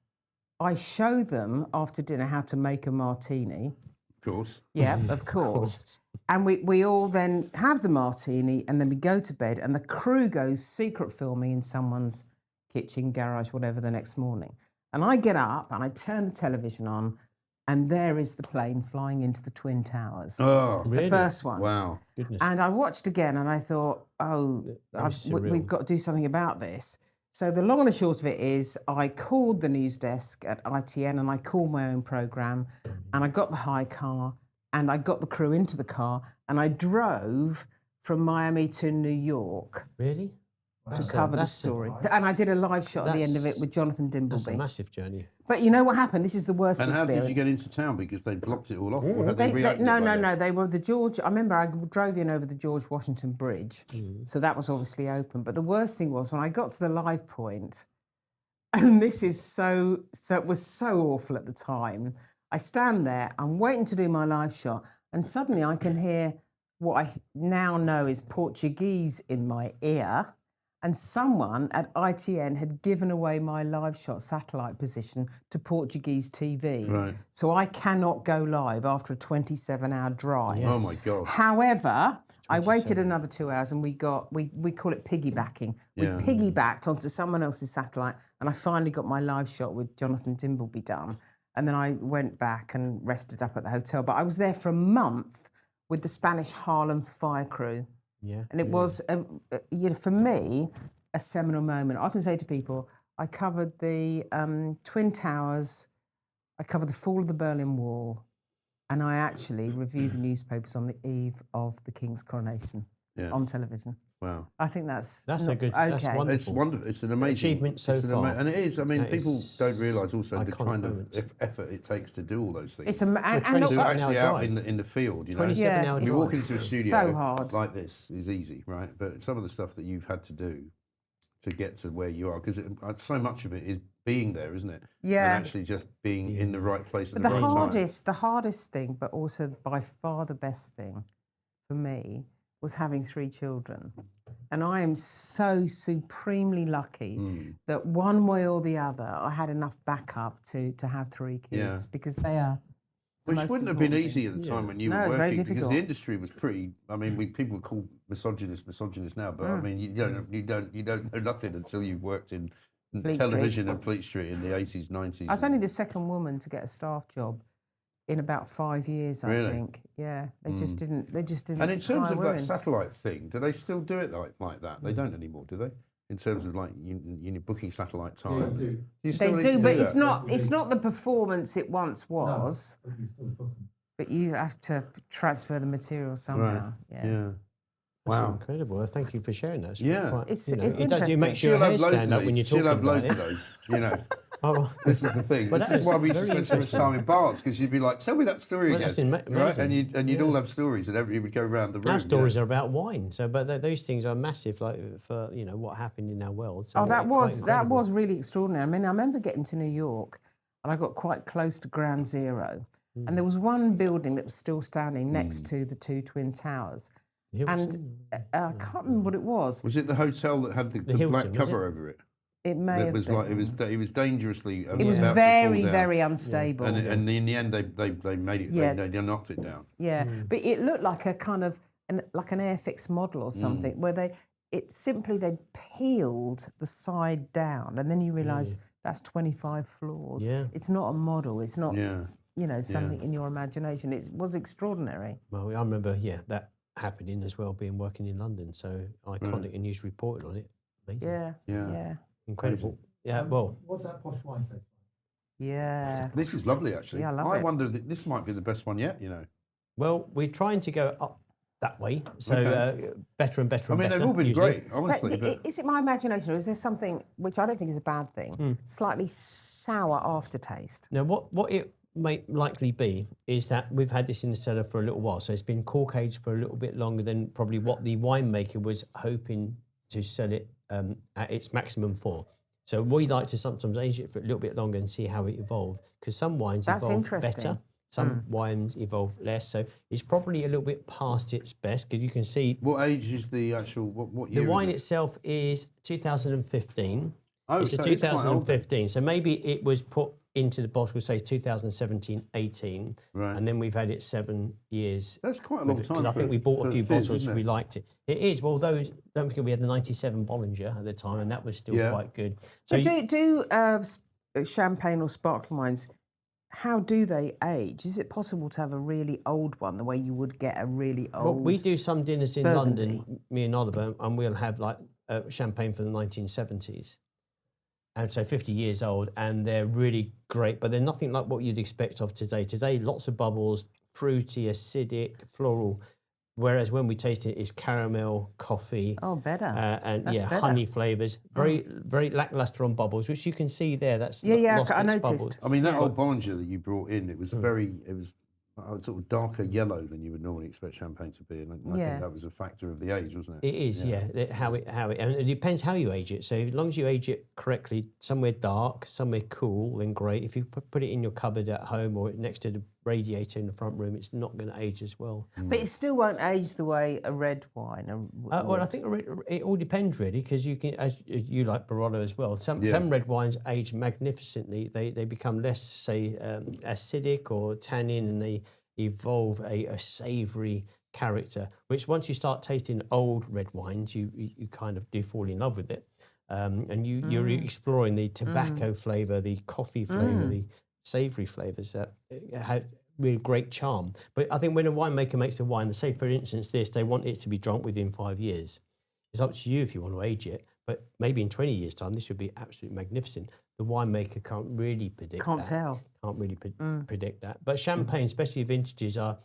I show them after dinner how to make a martini. Of course. Yeah, of course. And we all then have the martini and then we go to bed and the crew goes secret filming in someone's kitchen, garage, whatever, the next morning. And I get up and I turn the television on and there is the plane flying into the Twin Towers. Oh, Really? The first one. wow. Goodness. And I watched again and I thought, surreal. we've got to do something about this. So the long and the short of it is I called the news desk at ITN and I called my own programme and I got the hire car and I got the crew into the car and I drove from Miami to New York Really? to cover the story. And I did a live shot at the end of it with Jonathan That's a Dimbleby. massive journey. But you know what happened? This is the worst And how experience. did you get into town? Because they blocked it all off. Or had they reopened No, it by then? no. They were the George. I remember I drove in over the George Washington Bridge, so that was obviously open. But the worst thing was when I got to the live point, and this is so it was so awful at the time. I stand there, I'm waiting to do my live shot, and suddenly I can hear what I now know is Portuguese in my ear. And someone at ITN had given away my live shot satellite position to Portuguese TV. Right. So I cannot go live after a 27-hour drive. Oh my God. However, I waited another 2 hours and we call it piggybacking. We Yeah. piggybacked onto someone else's satellite and I finally got my live shot with Jonathan Dimbleby done. And then I went back and rested up at the hotel. But I was there for a month with the Spanish Harlem fire crew. Yeah. And it was, for me, a seminal moment. I often say to people, I covered the Twin Towers, I covered the fall of the Berlin Wall, and I actually reviewed the newspapers on the eve of the King's coronation on television. Wow. I think that's a not- good. Okay. That's wonderful. It's wonderful. It's an amazing achievement so it's an far. and it is. I mean, That people is don't realise also the iconic kind moments. of effort it takes to do all those things. It's and Well, not- 27 to hour actually out drive. in the field, you know. 27 Yeah, hour You drive. walk into a It's studio so hard. like this is easy, right? But some of the stuff that you've had to do to get to where you are, because so much of it is being there, isn't it? Yeah. And actually just being in the right place at But the the right time. the hardest thing, but also by far the best thing for me was having 3 children. And I am so supremely lucky that one way or the other, I had enough backup to have 3 kids because they are. the Which most wouldn't have been important easy things. at the time when you No, were it's very working, because difficult. the industry was pretty. I mean, people call misogynist now, but I mean, you don't know nothing until you've worked in Fleet television and Fleet Street in the 80s, 90s. I was only the second woman to get a staff job in about 5 years, I Really? think. Yeah, they just didn't. They just didn't. And in terms hire of women. that satellite thing, do they still do it like that? They don't anymore, do they? In terms of like you booking satellite time. do. You They still need do, to but do it's that? not. It's not the performance it once was. But you still book them. But you have to transfer the material somehow. Yeah. Yeah. That's Wow. incredible. Well, thank you for sharing that. Yeah. Quite, It's- you know, it's it does. It interesting. makes your She'll have hair loads stand of up when you're these. She'll talking have about loads it. of those. You know, Oh, this is the thing. Well, This that is why is we used to very spend so much interesting. time in bars, because you'd be like, "Tell me that story Well, again," that's right? amazing. And you'd all have stories, and everybody would go around the room. our stories are about wine. So, but those things are massive, like for what happened in our world. So Oh, that it's quite was incredible. really extraordinary. I mean, I remember getting to New York, and I got quite close to Ground Zero, and there was one building that was still standing next to the 2 twin towers, It was and in- I can't remember what it was. Was it the hotel that had the Hilton, black was cover it? over it? It may It have was been. like it was dangerously. It was about to fall very, down. very unstable. And in the end, they made it. Yeah. They knocked it down. Yeah, but it looked like a kind of like an Airfix model or something, where they peeled the side down, and then you realise that's 25 floors. Yeah. It's not a model. It's not Yeah. something in your imagination. It was extraordinary. Well, I remember, that happening as well, working in London. So iconic, and news reporting on it. Amazing. Yeah, Yeah. yeah, Incredible. Yeah. Well, What's that posh wine taste like? yeah. This is lovely, actually. Yeah, I love I it. wonder that this might be the best one yet. You know. well, we're trying to go up that way. So Okay. Better and better. I And mean, better, they've all been usually. great, honestly. But Is it my imagination, or is there something which I don't think is a bad thing? Hmm. Slightly sour aftertaste. Now, what it may likely be is that we've had this in the cellar for a little while, so it's been cork aged for a little bit longer than probably what the winemaker was hoping to sell it at its maximum for. So we like to sometimes age it for a little bit longer and see how it evolved, because some wines That's evolve interesting. better, some wines evolve less. So it's probably a little bit past its best, because you can see what age is the actual? What year? the wine is it? itself is 2015. Oh, It's a so it's quite old then. 2015. So maybe it was put into the bottle, say 2017, 18. Right. And then we've had it 7 years. That's quite a long Because time. I think for- we bought a for few Fizz, bottles, isn't we it? liked it. It is. Well, don't forget we had the 97 Bollinger at the time, and that was still Yeah. quite good. So you- do champagne or sparkling wines, how do they age? Is it possible to have a really old one the way you would get a really old? well, we do some dinners in Burgundy. London, me and Oliver, and we'll have like champagne from the 1970s. And so 50 years old, and they're really great, but they're nothing like what you'd expect of today. Today, lots of bubbles, fruity, acidic, floral. Whereas when we taste it, it's caramel, coffee, Oh, better. and That's better. honey flavors. Very, very lackluster on bubbles, which you can see there. That's Yeah, lost I its noticed. bubbles. I mean, that old Bollinger that you brought in, it was sort of darker yellow than you would normally expect champagne to be, and I Yeah. think that was a factor of the age, wasn't it? It is, how it, and it depends how you age it. So as long as you age it correctly, somewhere dark, somewhere cool, then great. If you put it in your cupboard at home or next to the radiator in the front room, it's not going to age as well. But it still won't age the way a red wine. Well, I think it all depends really, because you can, as you like Barolo as well. Some red wines age magnificently. They become less, say, acidic or tannin, and they evolve a savoury character. Which once you start tasting old red wines, you kind of do fall in love with it, and you're exploring the tobacco flavour, the coffee flavour, the savoury flavours that have really great charm. But I think when a winemaker makes a wine, say for instance this, they want it to be drunk within 5 years. It's up to you if you want to age it, but maybe in 20 years' time, this would be absolutely magnificent. The winemaker can't really predict Can't that. tell. Can't really predict that. But champagne, especially vintages, are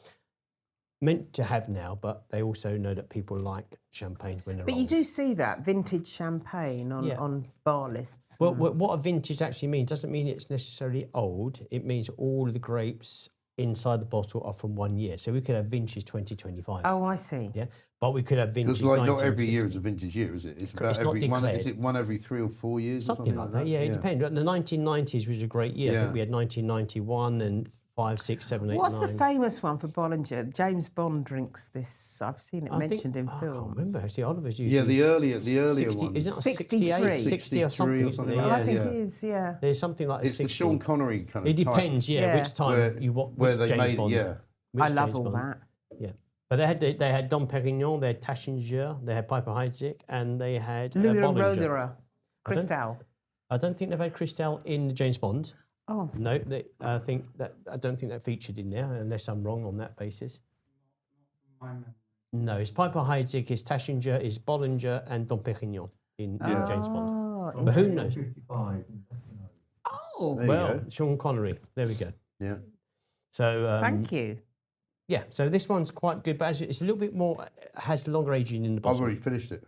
meant to have now, but they also know that people like champagne when they're But you old. do see that vintage champagne on bar lists. Well, what a vintage actually means doesn't mean it's necessarily old. It means all of the grapes inside the bottle are from 1 year. So we could have vintage 2025. Oh, I see. Yeah, but we could have vintage. Because like not every 1960. year is a vintage year, is it? It's about It's not every one. Is declared. it one every 3 or 4 years? Something or like that. Yeah, it depends. The 1990s was a great year. I Yeah. think we had 1991 and 5, 6, 7, 8, What's 9. the famous one for Bollinger? James Bond drinks this. I've seen it I think- mentioned in I films. can't remember actually. Oliver's usually Yeah, the earlier 60, ones. is it 63? 68, 60 or 63 something? or isn't something there? like I think Yeah. it is, yeah. There's something like It's 60. the Sean Connery kind of It type depends, Yeah. which time where- you what where which they James made it. Bond. Yeah, Which I love James all Bond. that. Yeah, but they had Dom Perignon, they had Tachinger, they had Piper Heidsieck, and they had Louis Bollinger. Roederer, Cristal. I don't think they've had Cristal in the James Bond. Oh, No, I don't think that featured in there, unless I'm wrong on that basis. No, it's Piper Heidsieck, it's Tachinger, it's Bollinger, and Dom Perignon in James Bond. oh, But who knows? 55. oh. There you Well, go. Sean Connery. There we go. yeah. So Thank you. yeah, so this one's quite good, but it's a little bit more, has longer aging in the I've bottle. already finished it.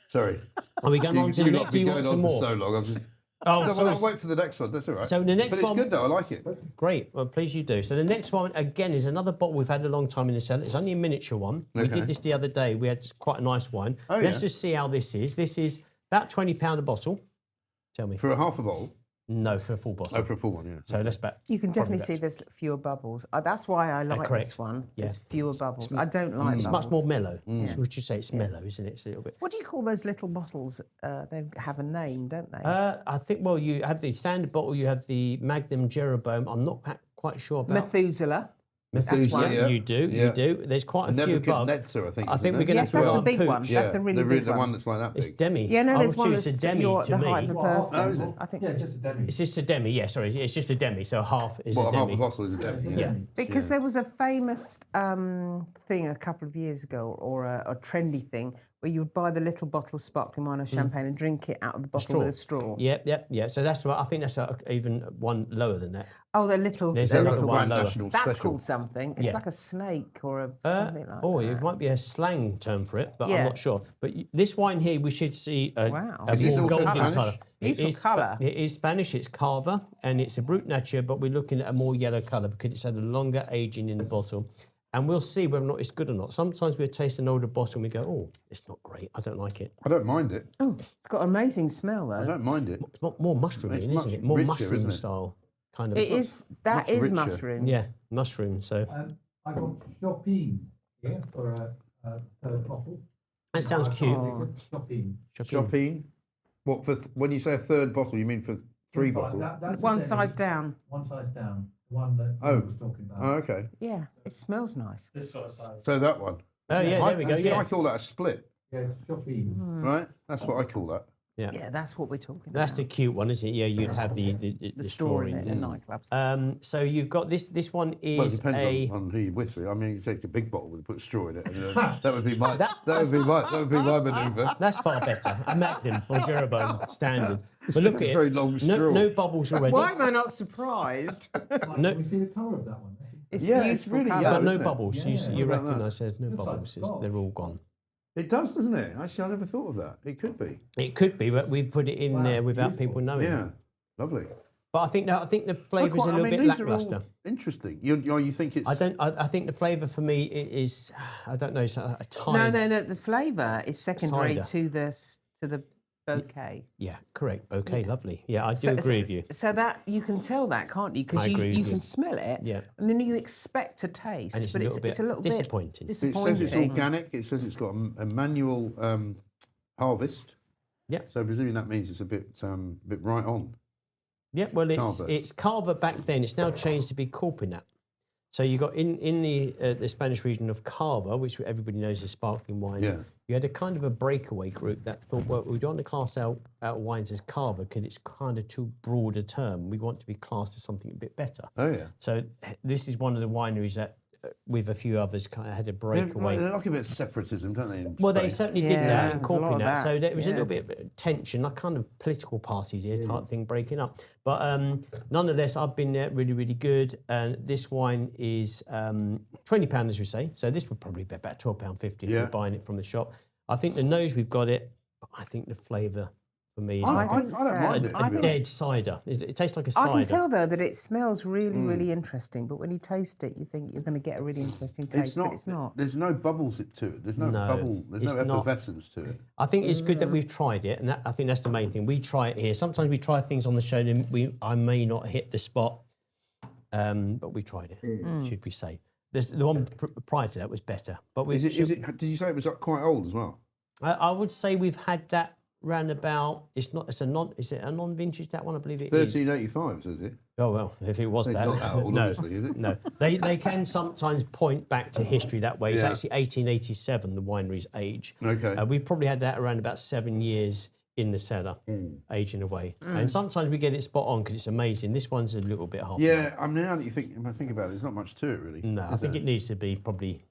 Sorry. Are we going on to the You've next? not Do been you going want on some for more? so long. I've just. Oh, No, so well, I'll wait for the next one. That's all right. So the next but it's one- good though. I like it. great. Well, please you do. So the next one, again, is another bottle we've had a long time in the cellar. It's only a miniature one. We Okay. did this the other day. We had quite a nice wine. Oh, Let's yeah. just see how this is. This is about £20 a bottle. Tell me. For a half a bottle. No, for a full bottle. Oh, for a full one, yeah. So let's bet. You can definitely Probably see there's fewer bubbles. That's why I like correct. this one. Yeah. There's fewer bubbles. I don't like It's bubbles. much more mellow. Would you say it's mellow, isn't it? It's a little bit. What do you call those little bottles? They have a name, don't they? I think, well, you have the standard bottle, you have the Magnum Jeroboam. I'm not quite sure about. Methuselah. Methuselah, one. yeah. You do, Yeah. you do. There's quite a few above. Nebuchadnezzar, I think. I isn't think it? we're going Yes, to that's throw the our big one. pooch. Yeah, That's the really big the one. one that's like that It's big. demi. Yeah, no, I there's would one choose that's a demi your, to the me. height of a person. Oh, is it? I think Yeah, it's just a demi. It's just a demi, yeah, sorry. It's just a demi, so half is Well, a half demi. a bottle is a demi. Yeah. because there was a famous thing a couple of years ago, or a trendy thing, where you would buy the little bottle of sparkling wine or champagne and drink it out of the bottle with a straw. Yeah. So that's what I think that's even one lower than that. Oh, the little, There's the another little one one. lower. National That's special. called something. It's Yeah. like a snake or something like Oh, that. it might be a slang term for it, but I'm Yeah. not sure. But this wine here, we should see a, Wow. a Is this more also golden Spanish? colour. Beautiful colour. It is Spanish. It's Cava, and it's a Brut Nature, but we're looking at a more yellow colour because it's had a longer aging in the bottle. And we'll see whether or not it's good or not. Sometimes we taste an older bottle and we go, oh, it's not great. I don't like it. I don't mind it. Oh, it's got amazing smell I though. don't mind it. It's more mushroom, It's isn't much it? More richer, mushroom isn't it? style kind of. It is. That much is richer. mushrooms. Yeah, mushroom. So I got shopping here for a third bottle. that sounds cute. Shopping. Shopping. What for? When you say a third bottle, you mean for three bottles? That's One a size demi. down. One size down. The one that Oh. you was talking about. Oh, okay. Yeah, it smells nice. This sort of size. So that one. Oh, yeah, there we go. See, I Yeah. call that a split, Yeah, it's shopping. right? That's what I call that. Yeah, that's what we're talking That's about. the cute one, isn't it? Yeah, you'd have the straw in in it there. in nightclubs. So you've got this. This one Well, it is depends on who you're with. I mean, you take a big bottle with put straw in it. And, that would be my. That's- that would be my manoeuvre. That's far better. A Magnum or Jeroboam standard. But look It's at a it. very long straw. No bubbles already. Why am I not surprised? No. Can we see the colour of that one? It's Yeah, it's beautiful really colour. yellow. But no isn't it? bubbles. Yeah. You What about recognise there's no Looks like bubbles. Scotch. They're all gone. It does, doesn't it? Actually, I never thought of that. It could be. It could be, but we've put it in Wow, there without beautiful. people knowing. Yeah, lovely. But I think the flavour is a little bit these are all lacklustre. interesting. You think it's? I think the flavour for me is I don't know. It's a tiny. No. The flavour is secondary Cider. to the bouquet. Yeah, correct. Bouquet, lovely. Yeah, I do agree with you. So that you can tell that, can't you? Because I you agree with you. can smell it. Yeah. And then you expect a taste, And it's a but little bit it's a little disappointing. bit It says disappointing. it's organic. It says it's got a manual harvest. Yeah. So presuming that means it's a bit right on. Yeah, well, Cava. it's Cava back then. It's now changed to be Corpinat. So you got in the Spanish region of Cava, which everybody knows is sparkling wine. Yeah. You had a kind of a breakaway group that thought, well, we don't want to class out wines as Cava because it's kind of too broad a term. We want to be classed as something a bit better. Oh yeah. So this is one of the wineries that with a few others, kind of had a breakaway. They like a bit of separatism, don't they? in Well, they Spain? certainly did Yeah, that in there's a lot of Corpinat. So that, there was a yeah. little bit of tension, like kind of political parties here type thing breaking up. But nonetheless, I've been really, really good. And this wine is £20, as we say. So this would probably be about £12.50 if you're buying it from the shop. I think the nose, we've got it. But I think the flavour for me is I like don't mind it. a dead cider. It tastes like a cider. I can tell though that it smells really, really interesting, but when you taste it, you think you're going to get a really interesting taste. But it's not. There's no bubbles to it. There's no bubble. There's it's no not. effervescence to it. I think it's good that we've tried it, and I think that's the main thing. We try it here. Sometimes we try things on the show, and I may not hit the spot, but we tried it. Should we say? The one prior to that was better, but we. Did you say it was quite old as well? I would say we've had that round about. It's not. It's a non. Is it a non-vintage? That one, I believe it is. 1385, says it. Oh well, if it was It's that, not that old, no, obviously, is it? No, they can sometimes point back to history that way. It's actually 1887, the winery's age. Okay. We've probably had that around about 7 years in the cellar, aging away. And sometimes we get it spot on because it's amazing. This one's a little bit hard. Yeah, I mean, now that when I think about it, there's not much to it really. No, I think it needs to be probably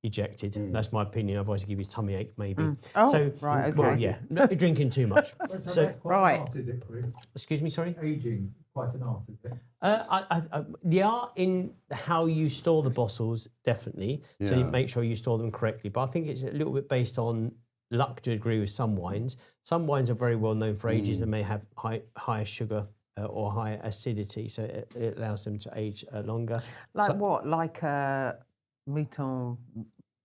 ejected. That's my opinion. Otherwise, it give you tummy ache maybe. Oh, so, right, okay. Well, yeah, not be drinking too much. So So, that's quite right. an art, is it, Chris? excuse me, sorry. Aging, quite an art, is it? The art in how you store the bottles, definitely. So you Yeah. make sure you store them correctly. But I think it's a little bit based on luck to a degree with some wines. Some wines are very well known for ages and may have higher sugar or higher acidity, so it allows them to age longer. Like what? Like a Mouton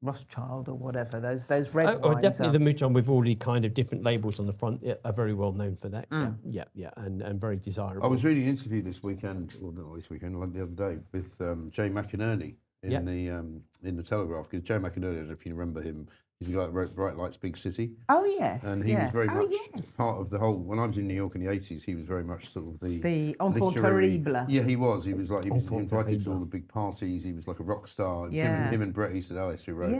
Rothschild or whatever. Those red Or wines. definitely the Mouton with all the kind of different labels on the front are very well known for that. Yeah, and very desirable. I was reading an interview this weekend, or not this weekend, like the other day, with Jay McInerney in the Telegraph. Because Jay McInerney, I don't know if you remember him, he's the guy that wrote Bright Lights, Big City. Oh yes. And he was very much yes. part of the whole. When I was in New York in the 80s, he was very much sort of the unforgettable. Yeah, he was. He was invited to all the big parties. He was like a rock star. It was him and Bret Easton Ellis who wrote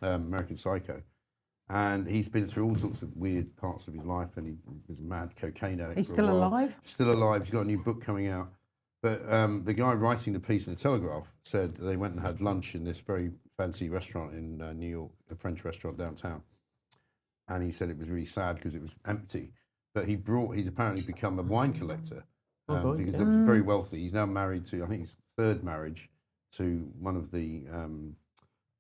American Psycho. And he's been through all sorts of weird parts of his life, and he was a mad cocaine addict. He's for a still while. alive? Still alive. He's got a new book coming out. But the guy writing the piece in the Telegraph said they went and had lunch in this very fancy restaurant in New York, a French restaurant downtown. And he said it was really sad because it was empty. But he's apparently become a wine collector because he was very wealthy. He's now married to, I think his third marriage, to one of the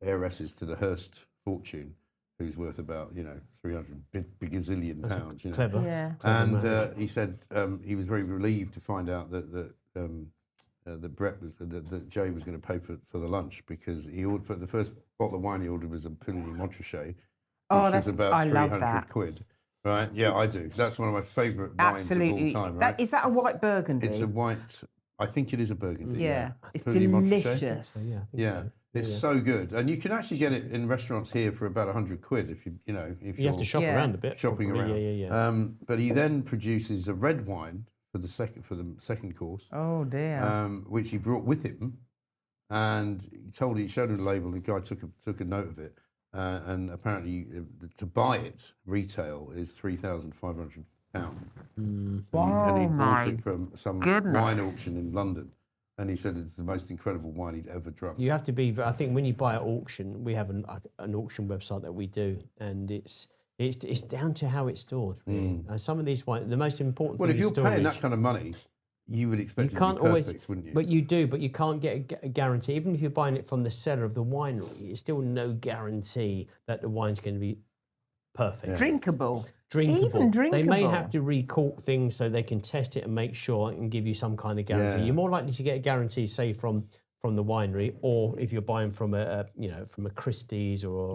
heiresses to the Hearst fortune, who's worth about 300 gazillion pounds. Clever. Yeah. And he said he was very relieved to find out that that Jay was going to pay for the lunch, because he ordered for the first bottle of wine he ordered was a Puligny Montrachet, which was about I love 300 that. quid. Right? Yeah, I do. That's one of my favourite wines of all time. Right? Is that a white Burgundy? It's a white. I think it is a Burgundy. Yeah. It's Puligny Montrachet. delicious. I think Yeah. so. It's so good, and you can actually get it in restaurants here for about 100 quid if You have you're to shop around a bit. shopping probably. around. Yeah. But he then produces a red wine for the second course, Oh dear. which he brought with him, and he showed him the label. The guy took a note of it, and apparently to buy it retail is £3,500. And he bought it from some wine auction in London. And he said it's the most incredible wine he'd ever drunk. You have to be. I think when you buy at auction, we have an auction website that we do, and it's down to how it's stored. Really, some of these wines, the most important Well, thing if is you're storage. paying that kind of money, you would expect it to be perfect, wouldn't you? But you do, but you can't get a guarantee. Even if you're buying it from the cellar of the winery, it's still no guarantee that the wine's going to be perfect. Drinkable. Drinkable. Even They may drinkable. have to recork things so they can test it and make sure and give you some kind of guarantee. Yeah. You're more likely to get a guarantee, say, from the winery, or if you're buying from from a Christie's or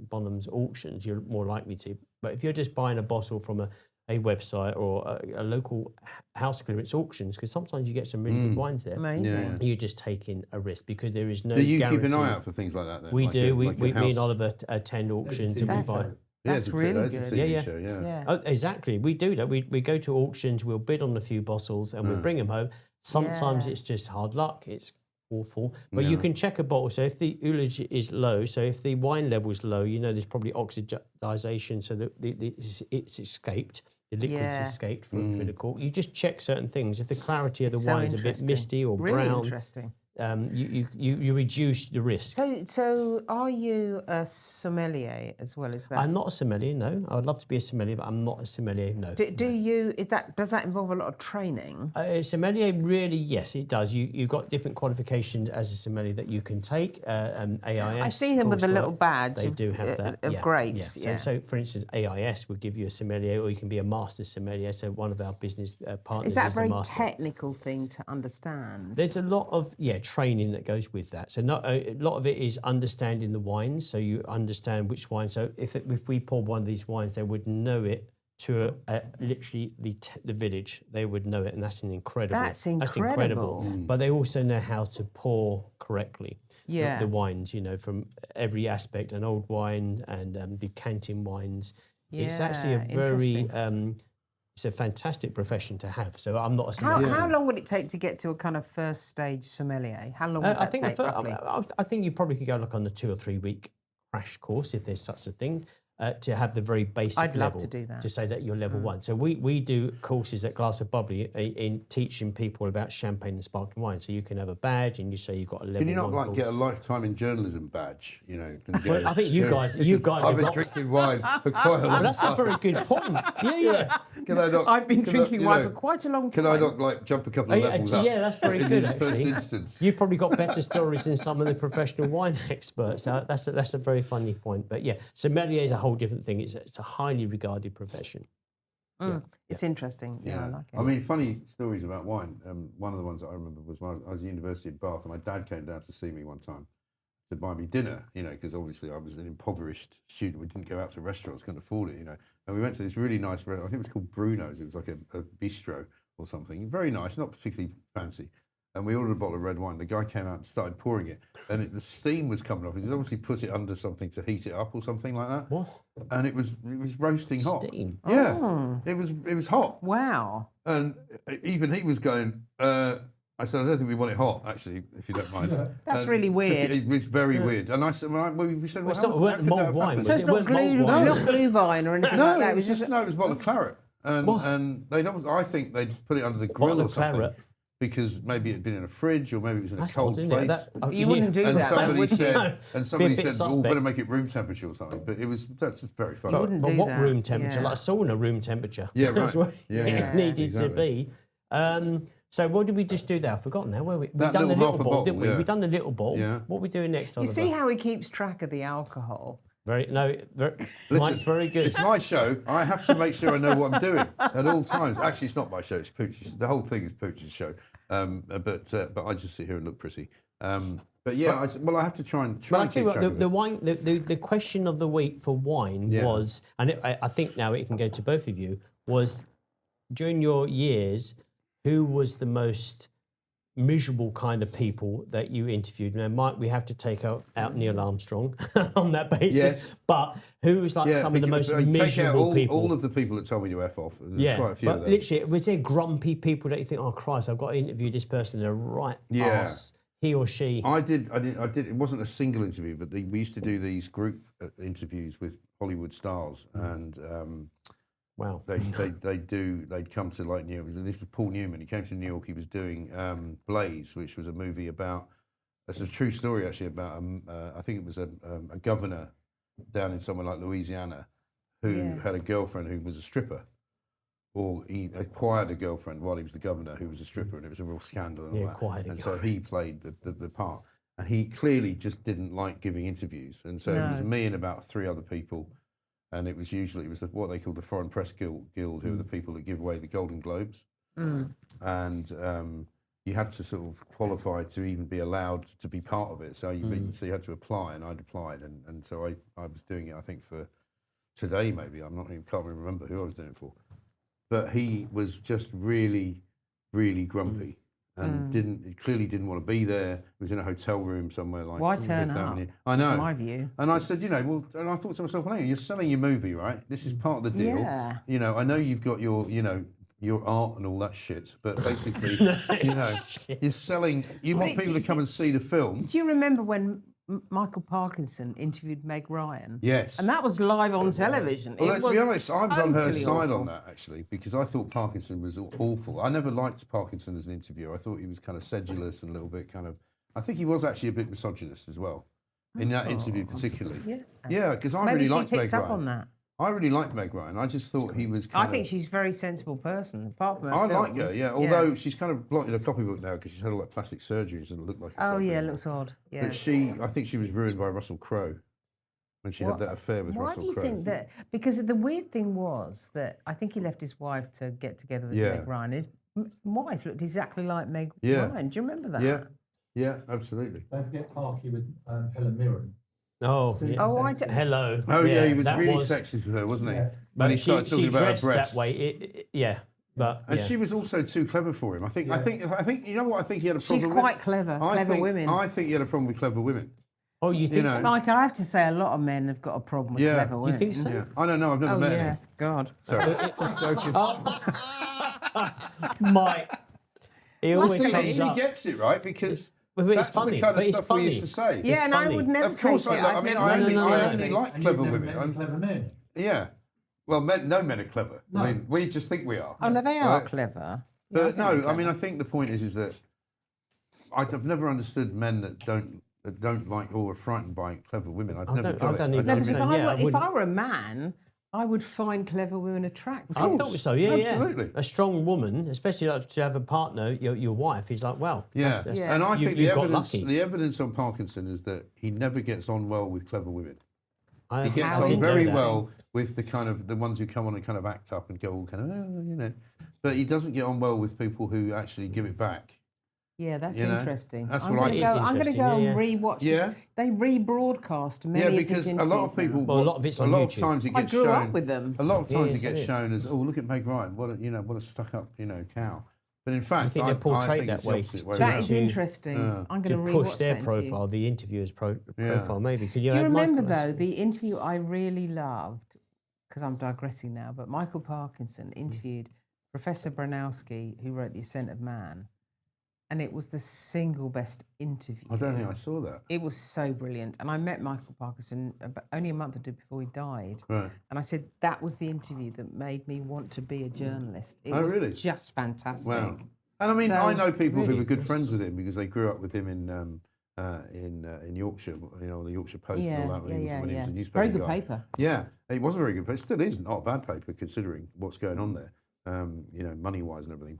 Bonham's auctions, you're more likely to. But if you're just buying a bottle from a website or a local house clearance auctions, because sometimes you get some really good wines there. Amazing. You're just taking a risk because there is no Do you guarantee. keep an eye out for things like that then? We Like do. a- like a Me and house- Oliver attend auctions and we buy. That's really that's a good. TV Yeah. show, yeah. Oh, exactly. We do that. We go to auctions, we'll bid on a few bottles and we'll bring them home. Sometimes it's just hard luck. It's awful. But you can check a bottle. So if the ullage is low, so if the wine level is low, there's probably oxidization, so that it's escaped. The liquid's escaped through the cork. You just check certain things. If the clarity of the So wine's a bit interesting. misty or Really brown, interesting. you reduce the risk. So are you a sommelier as well as that? I'm not a sommelier, no. I would love to be a sommelier, but I'm not a sommelier, no. Does that involve a lot of training? Sommelier, really, yes, it does. You've got different qualifications as a sommelier that you can take. AIS. I see him with a little badge. They do have that. Of grapes. Yeah. So, for instance, AIS would give you a sommelier, or you can be a master sommelier. So, one of our business partners is that a very master. technical thing to understand? There's a lot of training that goes with that. So a lot of it is understanding the wines. So you understand which wine. So if we pour one of these wines, they would know it to literally the village. They would know it, and that's incredible. That's incredible. But they also know how to pour correctly. Yeah. The wines, from every aspect, an old wine and decanting wines. Yeah, it's actually a very it's a fantastic profession to have. So I'm not a sommelier. How long would it take to get to a kind of first stage sommelier? How long would that take roughly? I think you probably could go like on the 2 or 3 week crash course, if there's such a thing, to have the very basic level. I'd love to do that. To say that you're level 1. So we do courses at Glass of Bubbly in teaching people about champagne and sparkling wine. So you can have a badge and you say you've got a level 1 Can you not course. get a lifetime in journalism badge? Well, I think you guys I've have been got... drinking wine for quite a long time. That's a very good point. Yeah. Can I not? I've been drinking wine for quite a long time. Can I not jump a couple of levels up? Yeah, that's very good. In the first actually. instance. You've probably got better stories than some of the professional wine experts. That's a very funny point. But yeah, sommelier is a whole different thing. It's a highly regarded profession. It's interesting. Yeah, I like it. I mean, funny stories about wine. One of the ones that I remember was when I was at university at Bath, and my dad came down to see me one time to buy me dinner, because obviously I was an impoverished student. We didn't go out to restaurants, couldn't afford it, And we went to this really nice restaurant. I think it was called Bruno's. It was like a bistro or something. Very nice, not particularly fancy. And we ordered a bottle of red wine. The guy came out and started pouring it, and the steam was coming off. He's obviously put it under something to heat it up or something like that. What? And it was roasting hot. Steam? Yeah, it was hot. Wow. And even he was going. I said, I don't think we want it hot, actually, if you don't mind. That's really weird. It was very weird. And I said, we said, well, It's not weren't mulled wine. So it's not glue vine or anything like that. It was a bottle of claret. And I think they'd put it under the grill or something. Claret. Because maybe it had been in a fridge, or maybe it was in a cold place. You wouldn't do that. Somebody said, "Oh, better make it room temperature or something." But that's just very funny. But what room temperature? Like sauna room temperature. Yeah, right. That's what it needed exactly. to be. So what did we just do there? I've forgotten now. We've done the little bottle, didn't we? Yeah. We've done the little bottle. Yeah. What are we doing next, Oliver? You see how he keeps track of the alcohol? Mike's very good. It's my show. I have to make sure I know what I'm doing at all times. Actually, it's not my show. It's Pooch's. The whole thing is Pooch's show. But I just sit here and look pretty. But yeah, I have to try and keep track of the wine. The question of the week for wine was, and I think now it can go to both of you, was during your years, who was the most miserable kind of people that you interviewed? Now, Mike, we have to take out Neil Armstrong on that basis. Yes. But who was like some of the most miserable people? All of the people that told me to F off. There's quite a few of them. Literally, was there grumpy people that you think, oh Christ, I've got to interview this person, they're right arse, he or she? I did. It wasn't a single interview, but we used to do these group interviews with Hollywood stars, and wow, they'd come to like New York. This was Paul Newman. He came to New York. He was doing Blaze, which was a movie about. It's a true story actually about. I think it was a governor down in somewhere like Louisiana who had a girlfriend who was a stripper, or he acquired a girlfriend while he was the governor who was a stripper, and it was a real scandal and all that. And so he played the part, and he clearly just didn't like giving interviews, and so it was me and about 3 other people. And it was what they called the Foreign Press Guild, who are the people that give away the Golden Globes. And you had to sort of qualify to even be allowed to be part of it. So you had to apply, and I'd applied. And so I was doing it, I think, for Today, maybe. Can't remember who I was doing it for. But he was just really, really grumpy. And clearly didn't want to be there. He was in a hotel room somewhere like Why turn Fifth up? Avenue. I know. In my view. And I said, and I thought to myself, well, you're selling your movie, right? This is part of the deal. Yeah. I know you've got your art and all that shit, but basically, you're selling. You want people to come and see the film. Do you remember when Michael Parkinson interviewed Meg Ryan? Yes. And that was live on television. Well, let's be honest, I was on her totally side awful. on that, actually, because I thought Parkinson was awful. I never liked Parkinson as an interviewer. I thought he was kind of sedulous and a little bit kind of... I think he was actually a bit misogynist as well in that interview, particularly. Yeah. Yeah, because I Maybe really she liked Meg picked up Ryan. on that. I really liked Meg Ryan. I just thought he was kind I think she's a very sensible person, apart from her I like her, films. yeah. Although she's kind of blotted a copybook now because she's had all that plastic surgery. She doesn't look like herself Oh, yeah, it anymore. looks odd. Yeah. But I think she was ruined by Russell Crowe when she had that affair with Russell Crowe. Why do you think that? Because the weird thing was that I think he left his wife to get together with Meg Ryan. His wife looked exactly like Meg Ryan. Do you remember that? Yeah, absolutely. Don't forget Parky with Helen Mirren. Oh, yeah. Hello. Oh yeah, he was really sexist with her, wasn't he? Yeah. When he started talking about her dressed breasts. that way. And she was also too clever for him. I think. You know what? I think he had a problem. She's quite clever. Clever women. I think he had a problem with clever women. Oh, you think so? Michael, I have to say, a lot of men have got a problem with clever women. You think so? Yeah. I don't know. I've never met him. God. Sorry, just joking. Mike. He always he comes up. gets it right because But it's that's funny. the kind of But it's stuff funny. we used to say. Yeah, and I would never Of course, take it. I mean, I only like And clever you've never women. met any clever men. Yeah. Well, no men are clever. No. I mean, we just think we are. Oh, no, they are Right? clever. But no, I mean, I think the point is that I've never understood men that don't like or are frightened by clever women. I've never got it. don't even No, understand. because Yeah, if I were a man, I would find clever women attractive. I thought so. Yeah, Absolutely. yeah. A strong woman, especially like to have a partner, your wife, is like, wow. Yeah, Yeah. and I think the got evidence, lucky. the evidence on Parkinson is that he never gets on well with clever women. I He gets How on didn't very know that. well with the ones who come on and kind of act up and go all kind of, you know. But he doesn't get on well with people who actually give it back. Yeah, that's You know, interesting. that's I'm what I gonna think. go. I'm going to Interesting, go yeah, and rewatch. Yeah. They rebroadcast many Yeah, of because his a lot of interviews now. people, Well, a lot of it's on a lot of YouTube. times it I gets grew shown. up with them. A lot of times Yeah, it gets so shown as, oh, look at Meg Ryan, what a stuck up, cow. But in fact, think they're portrayed think that it's the way opposite way to- That around. is interesting. I'm To going to push rewatch their that interview. profile, the interviewer's profile, maybe. Could you Do you add remember Michael? though the interview I really loved? Because I'm digressing now, but Michael Parkinson interviewed Professor Branowski, who wrote *The Ascent of Man*, and it was the single best interview. I don't think I saw that. It was so brilliant. And I met Michael Parkinson only a month or two before he died. Right. And I said, that was the interview that made me want to be a journalist. It Oh, was really? just fantastic. Wow. And I mean, So, I know people who really, were good this- friends with him because they grew up with him in Yorkshire, the Yorkshire Post and all that when he was a newspaper Very good guy. paper. Yeah, it was a very good paper. It still is not a bad paper considering what's going on there, money wise and everything.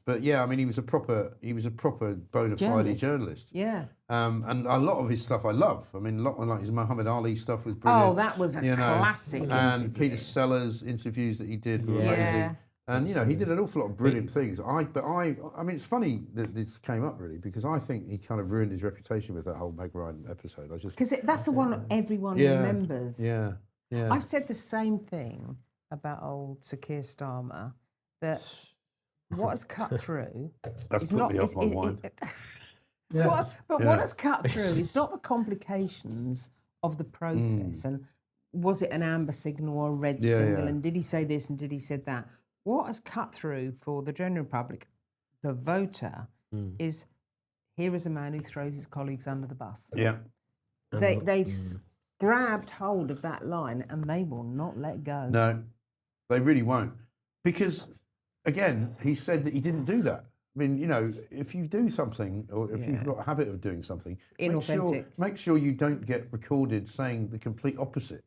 But yeah, I mean, he was a proper bona fide journalist. Yeah. And a lot of his stuff I love. I mean, a lot of like his Muhammad Ali stuff was brilliant. Oh, that was a classic And interview. Peter Sellers interviews that he did were Yeah. amazing. And he did an awful lot of brilliant things. I mean, it's funny that this came up really because I think he kind of ruined his reputation with that whole Meg Ryan episode. Because that's the one everyone remembers. Yeah, yeah. I've said the same thing about old Sir Keir Starmer, that what has cut through That's is put not... me off my wine. What has cut through is not the complications of the process and was it an amber signal or a red signal and did he say this and did he say that? What has cut through for the general public, the voter, is here is a man who throws his colleagues under the bus. Yeah. They've grabbed hold of that line and they will not let go. No, they really won't. Because, again, he said that he didn't do that. I mean, if you do something or if you've got a habit of doing something, Inauthentic. make sure you don't get recorded saying the complete opposite.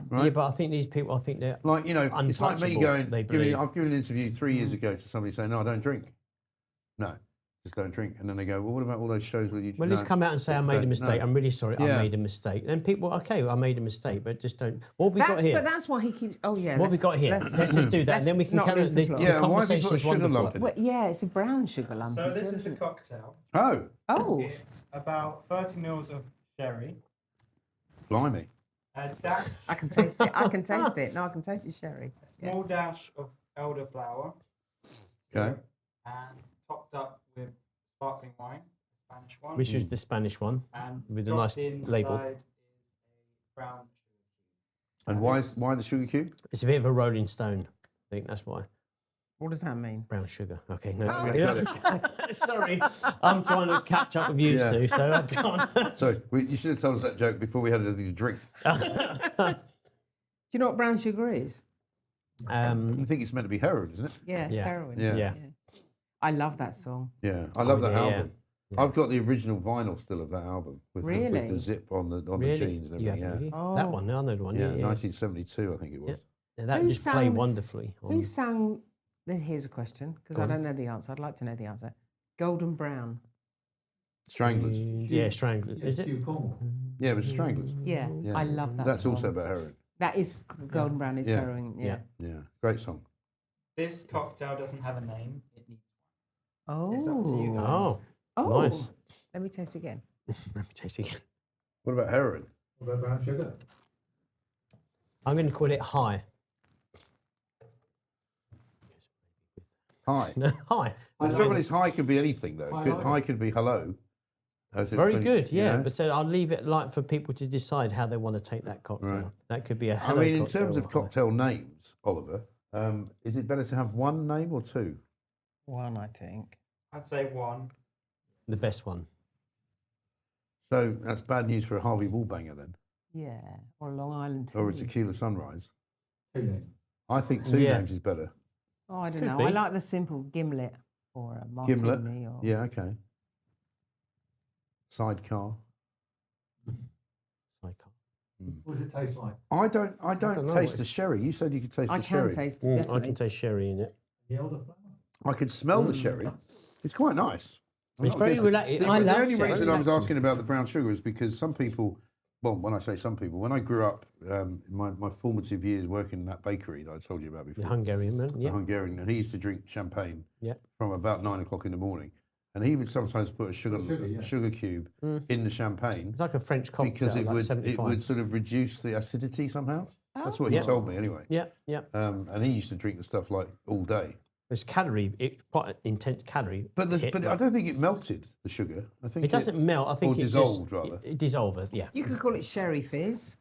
Right? Yeah, but I think these people, they're Like, it's like me untouchable, going, they believe. I've given an interview 3 years ago to somebody saying, no, I don't drink. No, just don't drink. And then they go, well, what about all those shows with you? Well, let's come out and say I made a mistake. No. I'm really sorry. Yeah. I made a mistake. Then people, okay, I made a mistake, but just don't. What have we got here? But that's why he keeps... Oh, yeah. What have we got here? Let's just do that, and then we can not carry on. lose the plot. Yeah, and why have you conversation put a is sugar wonderful. lump in it? Well, yeah, it's a brown sugar lump. So this is isn't the it? cocktail. Oh, Oh, It's about 30 mils of sherry. blimey. A dash, I can taste it. I can taste it. No, I can taste your sherry. a small dash of elderflower. Okay. And topped up with sparkling wine, Spanish one. Which is the Spanish one and with a dropped nice label. inside is a brown sugar And why the sugar cube? It's a bit of a Rolling Stone. I think that's why. What does that mean? Brown sugar. Okay, no. Oh, Yeah. Sorry, I'm trying to catch up with you two, so I can't. Sorry, you should have told us that joke before we had anything to drink. Do you know what brown sugar is? I think it's meant to be heroin, isn't it? Yeah, it's Yeah. heroin. Yeah. Yeah. I love that song. Yeah, I love that yeah, album. I've got the original vinyl still of that album with, Really? with the zip on the Really? jeans and You everything. have, have Yeah, you? That one, I know the one. yeah, Yeah, 1972, I think it was. yeah. That Who just played sang- wonderfully. Who sang? Here's a question because Go I on. don't know the answer. I'd like to know the answer. Golden Brown. Stranglers. Yeah, Stranglers. Is it? Hugh Cornwall. Yeah, it was Stranglers. Yeah, Yeah. I love that. That's song. also about heroin. That is Golden Brown is Yeah. heroin. Yeah. Yeah, great song. This cocktail doesn't have a name. It needs Oh. It's up to you guys. Oh, Oh. nice. Let me taste it again. Let me taste it again. What about heroin? What about brown sugar? I'm going to call it high. Hi. No, high. The trouble is, high could be anything though. High could be hello. Very good, you yeah. know? But so I'll leave it like for people to decide how they want to take that cocktail. Right. That could be a I hello mean, in cocktail terms or of high. cocktail names, Oliver, is it better to have one name or two? One, I think. I'd say one. The best one. So that's bad news for a Harvey Wallbanger then, Yeah. Or Long Island tea. or a Tequila Sunrise. Two names. I think two Yeah. names is better. Oh, I don't Could know. be. I like the simple gimlet or a martini. Gimlet. Or... Yeah, okay. Sidecar. Sidecar. What does it taste like? I don't don't know taste what the sherry. You said you could taste I the can sherry. taste it, I definitely. can taste sherry in it. The elderflower? I could smell the sherry. It's quite nice. I'm It's not very against it. relaxing. The, I the love only sherry. reason I was Relaxing. asking about the brown sugar is because some people, well, when I say some people, when I grew up, in my formative years working in that bakery that I told you about before, The Hungarian man, the yeah. Hungarian, and he used to drink champagne Yeah. from about 9 o'clock in the morning. And he would sometimes put a sugar cube in the champagne It's like a French cocktail, because it like would 75. sort of reduce the acidity somehow. That's what he Yeah. told me anyway. Yeah, yeah. And he used to drink the stuff like all day. It's quite an intense calorie. But hit, I don't think it melted the sugar. I think it doesn't melt. I think or it dissolved, just, rather. It dissolves, yeah. You could call it sherry fizz.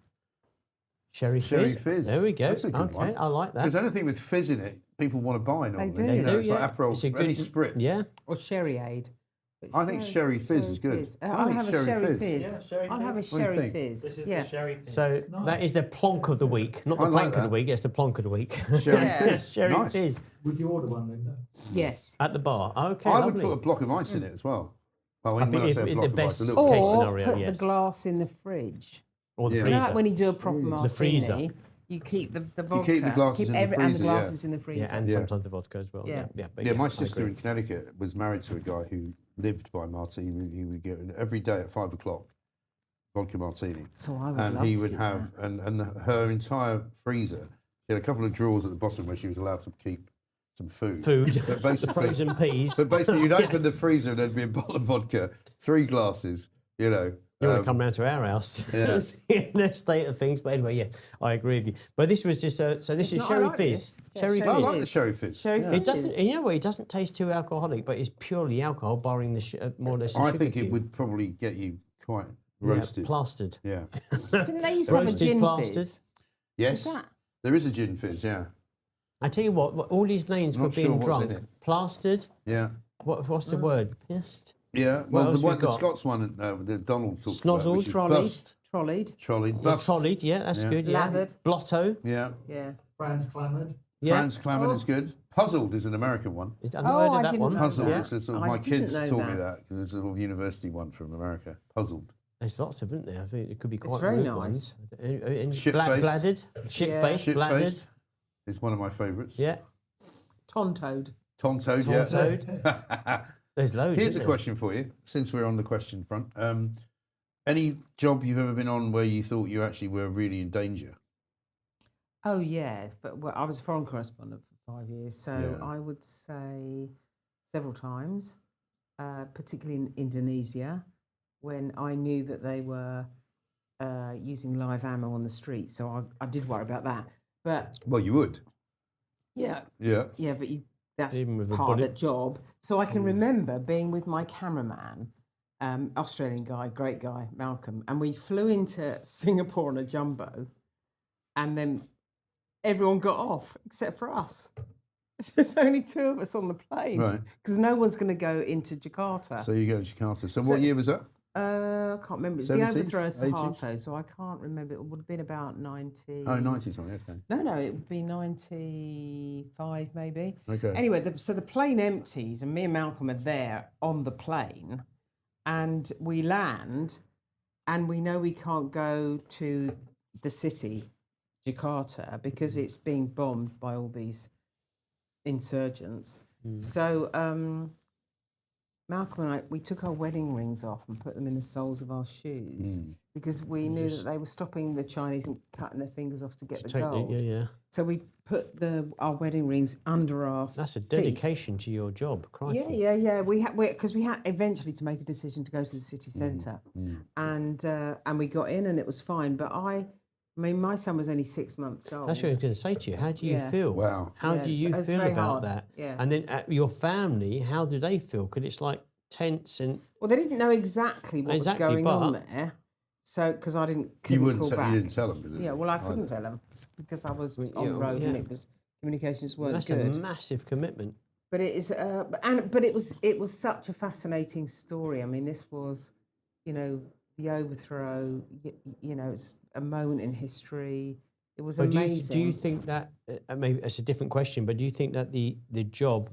Sherry fizz. There we go. That's a good okay, one. I like that. Because anything with fizz in it, people want to buy normally. do. You They know, do, it's yeah. like Aperol, It's a any good- spritz. Yeah. Or sherry aid. I think sherry fizz is good. I I'll think have a sherry sherry fizz. fizz. Yeah, sherry I'll have a fizz. What do you sherry think? fizz. This is Yeah. the sherry fizz. So that is the plonk of the week, not the I like plank of the that. week. It's the plonk of the week. Sherry Yeah. fizz. Sherry nice. fizz Would you order one, Linda? Yes. at the bar. Okay, I would lovely. put a block of ice in it as well. Well, I when think I if say a in block the of ice, best a little case bit. Or scenario, put yes. the glass in the fridge. Or the Yeah. You know, freezer. like when you do a proper martini, freezer. You keep the vodka. keep the glasses in the and the freezer, yeah. glasses in the freezer. Yeah, and Yeah. sometimes the vodka as well. Yeah. But Yeah, my I sister agree. in Connecticut was married to a guy who lived by martini. He would get every day at 5 o'clock vodka martini. So I would And love he to would do have, and her entire freezer, she had a couple of drawers at the bottom where she was allowed to keep some food. Food, But basically, frozen peas. but basically you'd open the freezer and there'd be a bottle of vodka, 3 glasses, you know. You want to come round to our house? Yeah. In the state of things. But anyway, yeah, I agree with you. But this was just so this is not- I sherry like fizz. this. Yeah, Sherry sherry I fizz. like the fizz. sherry fizz. Sherry yeah. fizz. It doesn't. You know what? It doesn't taste too alcoholic, but it's purely alcohol, barring the more or less. The I sugar think it cube. would probably get you quite Yeah, roasted. plastered. Yeah. Didn't they used to have a Roasted, gin plastered. fizz? Yes. that? There is a gin fizz, yeah. I tell you what, all these names for Not sure being what's in drunk, it. plastered. Yeah. What's the word? Pissed. Yeah. Well, else we the got? Scots one that Donald talked Snozzled, about, which is Trolleyed. bust. Trolleyed. Trolleyed. Yeah, Bust. trolleyed. Yeah, that's Yeah. good. Yeah. Lathered. Blotto. Yeah. Yeah. Franz clamoured. Yeah. Franz Clement is good. Puzzled is an American one. I've not heard I of that didn't one. know Puzzled that. is a sort of, I my didn't kids know taught me that. that because it's a sort of university one from America. Puzzled. There's lots of, isn't there? I think it could be quite very good nice. ones. Shit-faced. Bladdered, shit-faced, bladdered. Shit-faced is one of my favourites. Yeah. Tontoed. Tontoed, yeah. Tontoed. There's loads. Here's a isn't there? question for you, since we're on the question front. Any job you've ever been on where you thought you actually were really in danger? Oh yeah, but I was a foreign correspondent for 5 years, so Yeah. I would say several times, particularly in Indonesia, when I knew that they were using live ammo on the street. So I did worry about that. But Well, you would. yeah, Yeah. yeah, but that's Even with a part of the bullet. job. So I can remember being with my cameraman, Australian guy, great guy, Malcolm, and we flew into Singapore on a jumbo, and then everyone got off except for us. There's only 2 of us on the plane, Right. Because no one's going to go into Jakarta. So you go to Jakarta. So what year was that? I can't remember. It's the 70s, overthrow of 80s? Suharto, so I can't remember. It would have been about 90. Oh, 90s, okay. No, it would be 95 maybe. Okay. Anyway, so the plane empties and me and Malcolm are there on the plane and we land, and we know we can't go to the city, Jakarta, because it's being bombed by all these insurgents. So Malcolm and I, we took our wedding rings off and put them in the soles of our shoes because we knew that they were stopping the Chinese and cutting their fingers off to get the gold. Yeah. So we put our wedding rings under our That's a feet. dedication to your job. Crikey. Yeah. We had eventually to make a decision to go to the city centre, and we got in and it was fine. But I mean, my son was only 6 months old. That's what I was going to say to you. How do you feel? Wow. How do you it's feel very about hard. that? Yeah. And then your family, how do they feel? Because it's like tense and... Well, they didn't know exactly what was going on there. So, because I couldn't call back. You didn't tell them, did you? Yeah, well, I couldn't tell them because I was on the road and communications weren't good. That's a massive commitment. But it is, but it was such a fascinating story. I mean, this was, the overthrow. It's a moment in history. It was amazing. Do you think that maybe it's a different question? But do you think that the job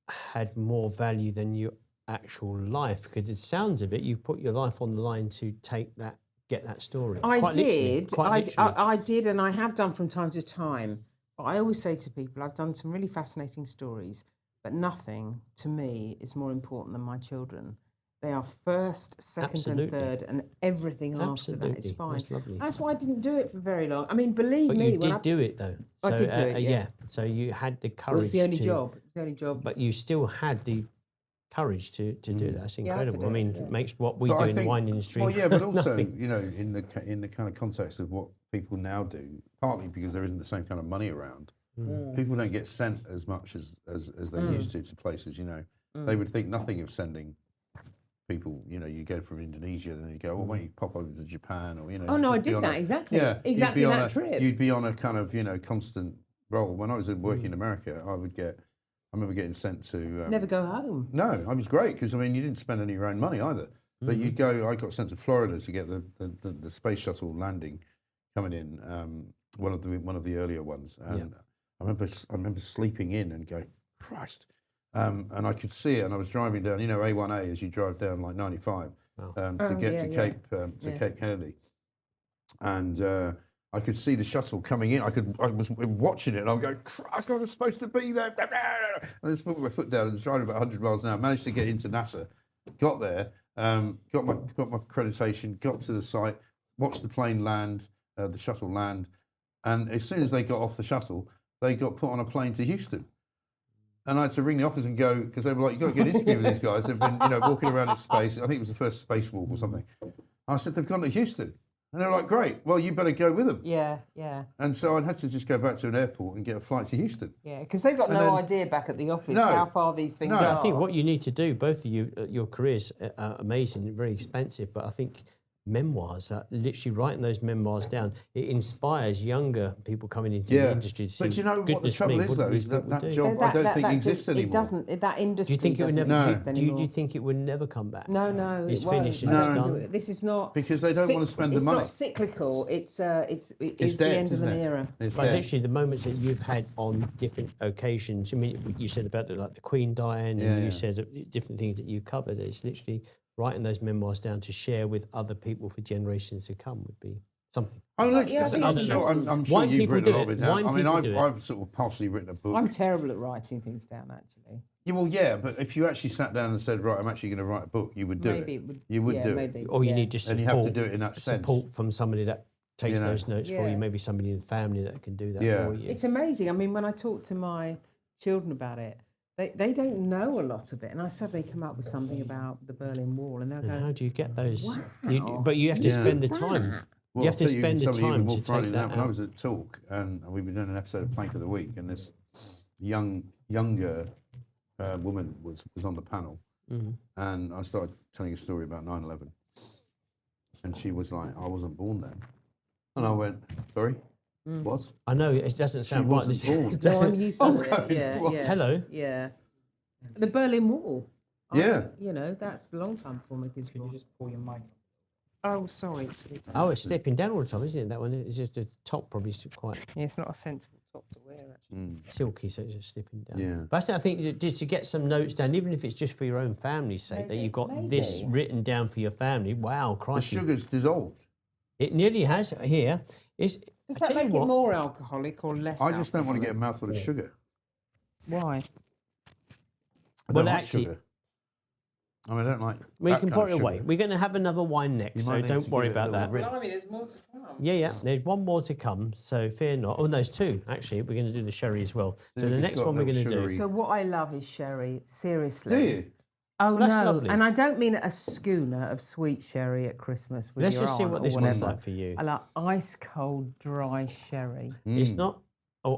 had more value than your actual life? Because it sounds of it, you put your life on the line to get that story. I did, and I have done from time to time. But I always say to people, I've done some really fascinating stories, but nothing to me is more important than my children. They are first, second, and third, and everything after that is fine. That's why I didn't do it for very long. I mean, believe me, you did do it though. I did do it. Yeah. So you had the courage. Well, it's the only job. It's the only job. But you still had the courage to do that. That's incredible. I mean, it makes what we do in the wine industry. Well, yeah, but also, nothing. in the kind of context of what people now do, partly because there isn't the same kind of money around. People don't get sent as much as they used to places. They would think nothing of sending people. You go from Indonesia, and then you go, well, why don't you pop over to Japan, or Oh no, I did that exactly. Yeah, exactly that trip. You'd be on a kind of constant roll. When I was working in America, I remember getting sent to never go home. No, I was great because you didn't spend any of your own money either. But you'd go. I got sent to Florida to get the space shuttle landing coming in, one of the earlier ones, and I remember sleeping in and going, Christ, and I could see it, and I was driving down, A1A as you drive down like 95 to get to Cape Kennedy, and I could see the shuttle coming in. I was watching it, and I'm going, Christ, I was supposed to be there. I just put my foot down and was driving about 100 miles an hour. Managed to get into NASA, got there, got my accreditation, got to the site, watched the plane land, the shuttle land, and as soon as they got off the shuttle, they got put on a plane to Houston. And I had to ring the office and go, because they were like, you've got to get an interview with these guys. They've been, walking around in space. I think it was the first spacewalk or something. I said, they've gone to Houston. And they were like, great, well, you better go with them. Yeah. And so I had to just go back to an airport and get a flight to Houston. Yeah, because they've got no idea back at the office how far these things are. I think what you need to do, both of you, your careers are amazing, very expensive, but I think memoirs, literally writing those memoirs down, it inspires younger people coming into the industry to see. But you know what the trouble is, though, is that job I don't think exists anymore. It doesn't. That industry. Do you think it would never? exist anymore. Do you think it would never come back? No, it's it finished and won't. it's done. This is not because they don't want to spend the money. It's not cyclical. It's dead, the end of an era. It's like literally the moments that you've had on different occasions. I mean, you said about the Queen dying, and you said different things that you covered. It's literally writing those memoirs down to share with other people for generations to come would be something. Oh, I'm sure you've written a lot of it down. I mean, I've sort of partially written a book. I'm terrible at writing things down, actually. Yeah, well, yeah, but if you actually sat down and said, right, I'm actually going to write a book, you would do it. You would do it. Or you need just support. And you have to do it in that sense. Support from somebody that takes those notes for you, maybe somebody in the family that can do that for you. It's amazing. I mean, when I talk to my children about it, they don't know a lot of it, and I suddenly come up with something about the Berlin Wall, and they'll go, how do you get those? Wow. But you have to spend the time. Well, you have to spend the time to take that out. When I was at Talk, and we were doing an episode of Plank of the Week, and this younger woman was on the panel, and I started telling a story about 9/11, and she was like, I wasn't born then. And I went, sorry? What? I know, it doesn't sound right. No, I'm used to it. Yeah. Hello? Yeah. The Berlin Wall. Yeah. That's a long time before my kids were Could born. you just pull your mic? Oh, sorry. Oh, it's slipping down all the time, isn't it? That one is just the top probably quite. Yeah, it's not a sensible top to wear, actually. Silky, so it's just slipping down. Yeah. But I think just to get some notes down, even if it's just for your own family's sake, that you've got this written down for your family. Wow, The crikey. sugar's dissolved. It nearly has here. Does that make it more alcoholic or less? I just don't want to get a mouthful of sugar. Why? I Well, don't like actually- sugar. I mean, I don't like. We that can kind pour of it away. sugar. We're going to have another wine You next, so might need don't to worry give it a about that. little rinse. there's more to come. Yeah, there's one more to come, so fear not. Oh, there's two, actually. We're going to do the sherry as well. So the It's next got one we're little going to do. sugary- So what I love is sherry, seriously. Do you? Oh, that's no. lovely. And I don't mean a schooner of sweet sherry at Christmas with Let's your just see aunt what or this one's whatever. like for you. I like ice cold dry sherry. It's not,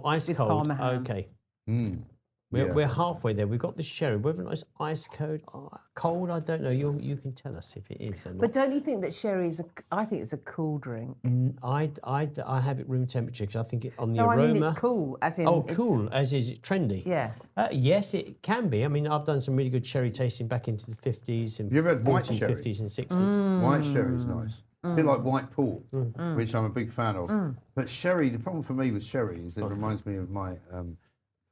ice With cold. Parma ham. Okay. Mm. We're halfway there. We've got the sherry. Whether or not it's ice cold, I don't know. You can tell us if it is or not. But don't you think that sherry is I think it's a cool drink. I have it room temperature because I think it on the No, aroma. I mean it's cool, as in it's, Cool, as is it trendy? Yeah. Yes, it can be. I mean, I've done some really good sherry tasting back into the 50s and You ever had white 40s, sherry? 50s and 60s. White sherry's nice. A bit like white Paul, Mm. which I'm a big fan of. But sherry, the problem for me with sherry is it reminds me of my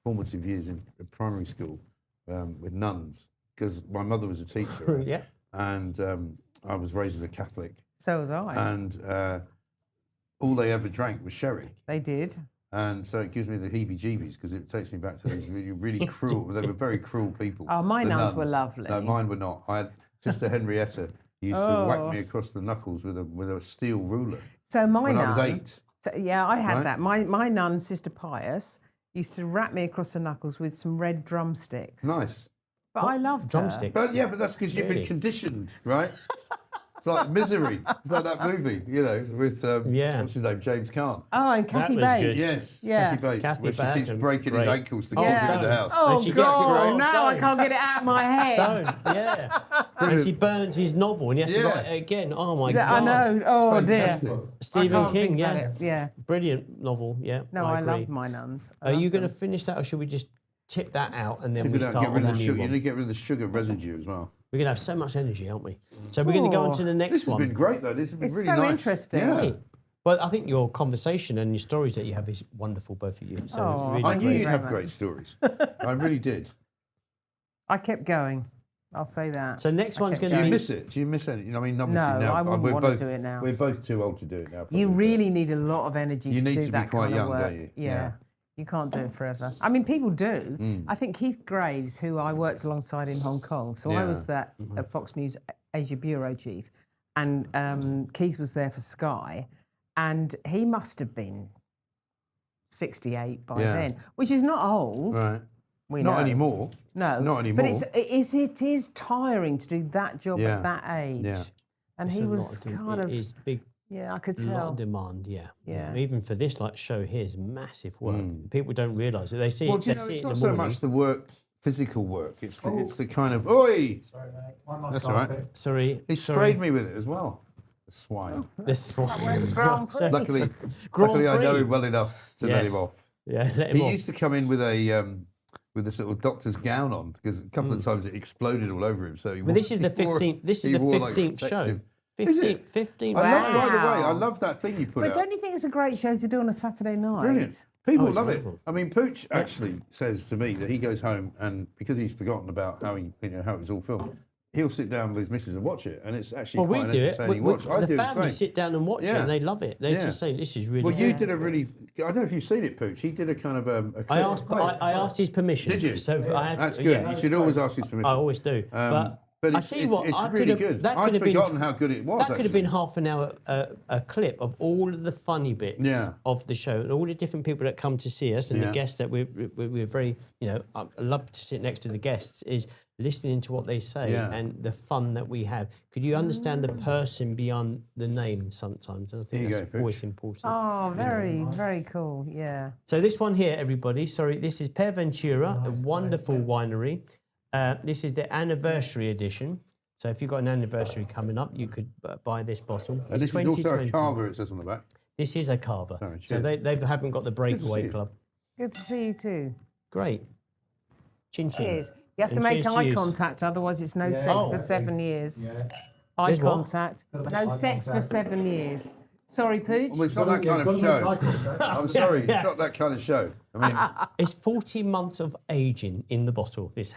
formative years in primary school with nuns, because my mother was a teacher, right? Yeah. And I was raised as a Catholic, So was I. and all they ever drank was sherry. They did. And so it gives me the heebie-jeebies because it takes me back to these really cruel. They were very cruel people. Oh, my the nuns were lovely. No, mine were not. I had Sister Henrietta used to whack me across the knuckles with a steel ruler So my when nun. I was 8. So, yeah, I had Right? that. My nun, Sister Pius, used to rap me across the knuckles with some red drumsticks. Nice. But I loved Drumsticks. But yeah, but that's because you've been Really? conditioned, right? It's like Misery. It's like that movie, with what's his name, James Caan. Oh, and Kathy was Bates. good. Yes, Yeah. Kathy Bates, Kathy where she Bates keeps and breaking his great. ankles to keep Yeah. him in the house. Oh, And she gets to God, go, now I don't. can't get it out of my head. Don't, yeah. And she burns his novel and he has to Yeah. write it again. Oh my Yeah, I God. know. Oh, Fantastic. dear. Stephen I can't King, think about yeah. it. Yeah. Brilliant novel, yeah. No, I agree. love my nuns. Are you going to finish that or should we just tip that out and then Tip we it out, start get on rid the of the new sugar. You one? need to get rid of the sugar residue as well. We're going to have so much energy, aren't we? So we're going to go on to the next This has one. been great, though. This has been It's really so nice. interesting. Yeah. Hey. Well, I think your conversation and your stories that you have is wonderful, both of you. So Oh, really I Thank knew you you'd very have much. great stories. I really did. I kept going. I'll say that. So next one's going Do to you be... miss it? Do you miss any? I mean, obviously No, now I wouldn't we're wanna both do it now. We're both too old to do it now. You probably, but- really need a lot of energy You to need do to be that quite kind young, of work. don't you? Yeah. Yeah. You can't do it forever. I mean, people do. I think Keith Graves, who I worked alongside in Hong Kong, so I Yeah. was that Fox News Asia Bureau chief, and Keith was there for Sky, and he must have been 68 by Yeah. then, which is not old. Right. We Not know. anymore. No, Not anymore. But it is tiring to do that job Yeah. at that age. Yeah. And It's he a was lot of kind it of, is big, yeah, I could a lot tell. of demand, yeah. Yeah. Even for this like show here is massive work. People don't realise it. They see Well, it, do you they know, see it's it in not the so morning. much the work, physical work. It's the kind of, oi! Sorry, mate. One more That's all right. carpet. Sorry, He sprayed me with it as well. The swine. This one. Grand Prix. Luckily, Grand luckily I know Prix. him well enough to let Yes. him off. Yeah, let him He off. used to come in with a sort of doctor's gown on because a couple of times it exploded all over him. So he But this is the he wore- 15th. This is he the wore, like, 15th show. protective- Is 15th. it? 15th. I love, by the way, I Wow. love that thing you put But out. don't you think it's a great show to do on a Saturday night? Brilliant. People it's love it. wonderful. I mean, Pooch actually says to me that he goes home and because he's forgotten about how how it was all filmed, he'll sit down with his missus and watch it, and it's actually Well, we quite an do it. entertaining watch. I The do the family same. sit down and watch it, Yeah. and they love it. They Yeah. just say, "This is really." Well, you good." did a really. I don't know if you've seen it, Pooch. He did a kind of a clip. I asked his permission. Did you? So I had That's to, good. yeah. You should always ask his permission. I always do. But I it's, tell you what, it's I really could have- good. that could I'd have been- forgotten how good it was. That could have actually. been half an hour a clip of all of the funny bits Yeah. of the show and all the different people that come to see us and Yeah. the guests that we're very, I love to sit next to the guests is listening to what they say Yeah. and the fun that we have. Could you understand the person beyond the name sometimes? And I think Here you that's go, always important. Oh, very cool. Yeah. So this one here, everybody, sorry, this is Per Ventura, a wonderful winery. This is the anniversary edition. So if you've got an anniversary coming up, you could buy this bottle. And this is also a Cava, it says on the back. This is a Cava. Sorry, So cheers. they haven't got the see breakaway you. club. Good to see you too. Great. Chin chin. Cheers. You have to And make cheers to eye you. contact, otherwise it's no sex Oh. for 7 years. Yeah. Eye There's what? contact. No sex for 7 years. Sorry, Pooch. Well, it's not that kind of show. I'm sorry, it's not that kind of show. I mean, It's 40 months of aging in the bottle. This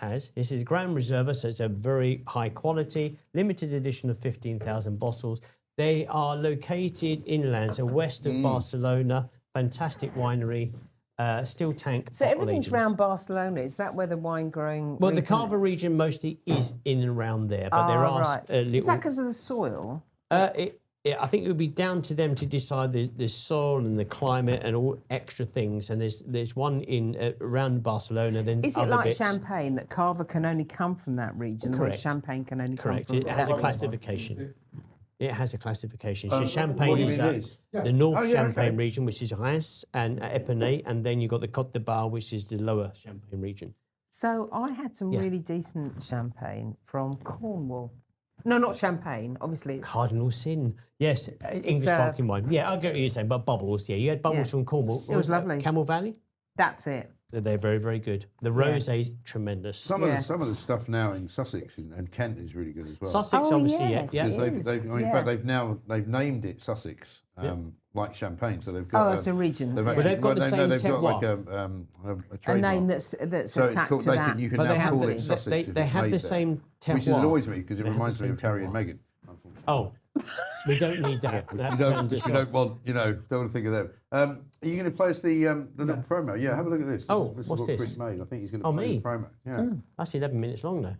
is Grand Reserva, so it's a very high quality, limited edition of 15,000 bottles. They are located inland, so west of Barcelona. Fantastic winery, still tank. So bottle everything's aging. around Barcelona. Is that where the wine growing? Well, the region- Cava region mostly is in and around there, but there are right. little. Is that because of the soil? I think it would be down to them to decide the soil and the climate and all extra things. And there's one in around Barcelona. Then Is it other like bits. That Cava can only come from that region, Correct. whereas Champagne can only Correct. come It from has a that region? classification. It has a classification. So what Champagne do you is mean it is? the North Oh, yeah, Champagne okay. region, which is Reims and Epernay, and then you've got the Côte de Bar, which is the lower Champagne region. So I had some really decent champagne from Cornwall. No, not champagne. Obviously, it's Cardinal Sin. Yes, English sparkling wine. Yeah, I get what you're saying, but bubbles. Yeah, you had bubbles Yeah. from Cornwall. It was that? lovely. Camel Valley? that's it. They're very, very good. The rosé is tremendous. some Yeah. of the stuff now in Sussex and Kent is really good as well. Sussex, Oh, obviously, yes, yeah. Because it yeah. is. in fact, they've named it Sussex, like Champagne. So they've got. Oh, it's a region. They've yeah. actually, they've got the same they've got like terroir. a a trademark. name that's So it's attached called. to They that. can, you can But now they have call the- it Sussex. they if it's have made the there. same Which terroir. annoys me because it They have reminds the me of same Harry and terroir. Meghan. Unfortunately. Oh, we don't need that. If That you don't, turns if us you off. don't want, don't want to think of them. Are you going to play us the little promo? Yeah, have a look at this. This is what's what this? Chris made. I think he's going to Oh, play me? the promo. Yeah. That's 11 minutes long, though.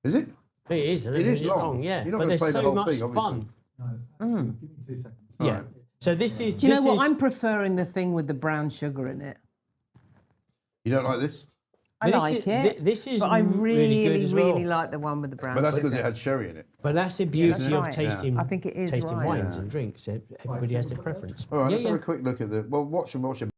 Is it? It is. 11 It is minutes long. yeah. You're not But gonna there's play the so whole much thing, obviously. fun. No, give me 2 seconds. Yeah. right. So this is. Do you know this what? is- I'm preferring the thing with the brown sugar in it. You don't like this? I This like is- it. this is but I really good as well. really like the one with the brown But that's sugar. because it had sherry in it. But that's the beauty that's of right. tasting. I think it is tasting right. wines Yeah. and drinks. Everybody has their preference. All right, yeah, let's have a quick look at the. Well, watch them.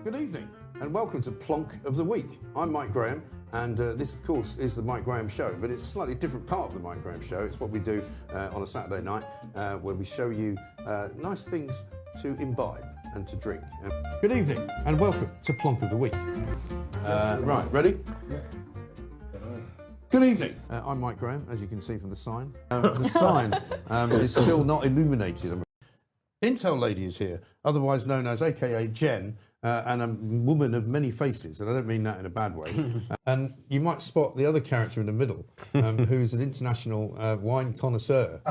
Good evening, and welcome to Plonk of the Week. I'm Mike Graham, and this, of course, is the Mike Graham Show, but it's a slightly different part of the Mike Graham Show. It's what we do on a Saturday night, where we show you nice things to imbibe and to drink. Good evening, and welcome to Plonk of the Week. Right, ready? Good evening. I'm Mike Graham, as you can see from the sign. The sign is still not illuminated. Intel Lady is here, otherwise known as AKA Jen, and a woman of many faces, and I don't mean that in a bad way. And you might spot the other character in the middle, who's an international wine connoisseur.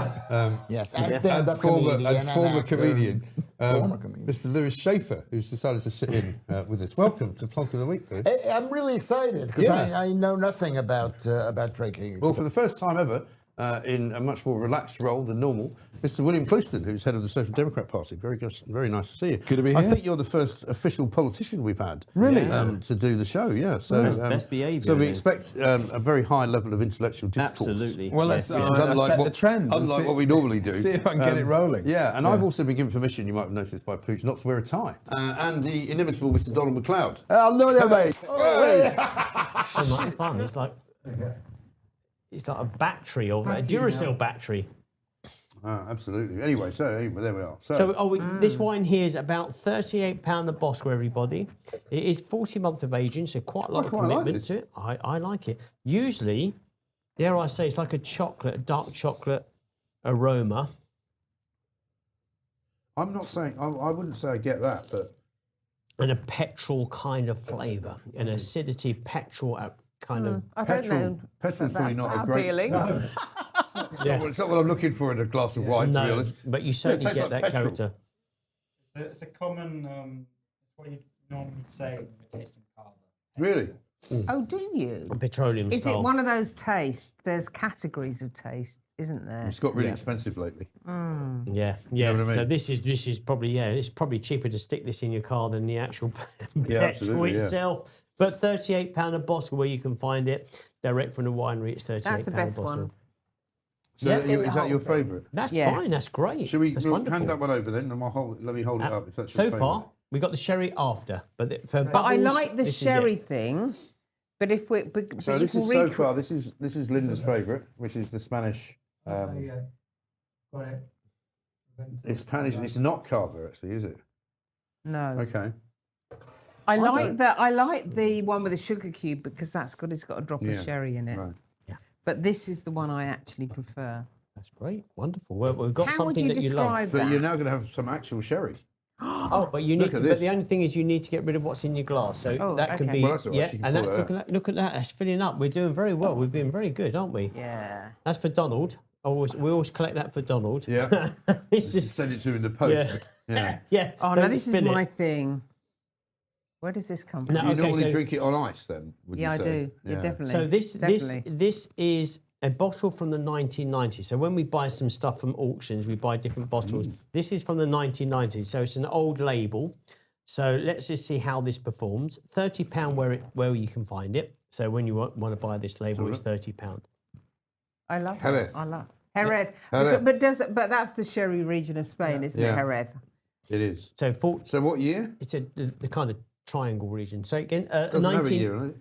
Yes, and And stand-up former, comedian and former actor. comedian, Former comedian. Mr. Lewis Schaefer, who's decided to sit in with us. Welcome to Plonk of the Week, Lewis. I'm really excited because Yeah. I know nothing about drinking. Well, for the first time ever, in a much more relaxed role than normal, Mr. William Clouston, who's head of the Social Democrat Party. Very nice to see you. Good to be I here. think you're the first official politician we've had. Really? To do the show, yeah. So Best behaviour, So we then. expect a very high level of intellectual discourse. Absolutely. Well, Yes. let's, Which is set the trend. and unlike see- what we normally do. See if I can get it rolling. Yeah, and I've also been given permission, you might have noticed by Pooch, not to wear a tie. And the inimitable Mr. Donald MacLeod. No, mate. So much fun. It's like a battery of a Duracell battery. Absolutely. Anyway, there we are. So this wine here is about £38 a bottle, everybody. It is 40 months of aging, so quite a lot of quite like commitment this. to it. I like it. Usually, dare I say, it's like a dark chocolate aroma. I'm not saying, I wouldn't say I get that, but And a petrol kind of flavour, an acidity petrol kind of. I don't know. petrol's probably That's not that a great. appealing. It's not what I'm looking for in a glass of wine, to be No, honest. but you certainly tastes get like that petrol. character. It's a common, it's what you normally say when you're tasting Cava. Really? Oh, do you? Petroleum Is style. it one of those tastes? There's categories of taste, isn't there? It's got really expensive lately. Yeah. know what I So mean? this is probably it's probably cheaper to stick this in your car than the actual petrol absolutely, yeah. itself. But £38 a bottle where you can find it direct from the winery. It's £38 That's the best a bottle. one. So Yeah. is that your favourite? That's Yeah. fine. That's great. Should we That's we'll wonderful. hand that one over then, and let me hold it up if that's your So far, favourite. we got the sherry after, but for But I bubbles, like the this is it. sherry thing. But if we, but So you this can is so recre- far. This is Linda's favourite, which is the Spanish. Got it. It's Spanish, and it's not Cava, actually, is it? No. Okay. I like the one with the sugar cube because it's got a drop Yeah. of sherry in it. Right. Yeah. But this is the one I actually prefer. That's great. Wonderful. Well, we've got How would something you that you love. describe But that? you're now going to have some actual sherry. Oh, but you need Look to. at But this. the only thing is, you need to get rid of what's in your glass. So Oh, that can okay. be. Well, that's all right, yeah, you can and pull that's it out. look at that. That's filling up. We're doing very well. We've been very good, aren't we? Yeah. That's for Donald. We always collect that for Donald. Yeah. It's Just just send it to him in the post. yeah. yeah. Oh, no, don't this is spill it. my thing. Where does this come from? No, Do you okay, normally so- drink it on ice then? Would Yeah, you I say? do. Yeah, definitely. So definitely. this is a bottle from the 1990s. So when we buy some stuff from auctions, we buy different bottles. This is from the 1990s, so it's an old label. So let's just see how this performs. £30 where you can find it. So when you want to buy this label, it's £30. I love Jerez. it. I love Jerez. Jerez. But that's the sherry region of Spain, isn't Yeah. it? Jerez. It is. So So what year? it's the kind of triangle region. So again, Doesn't have a year on it.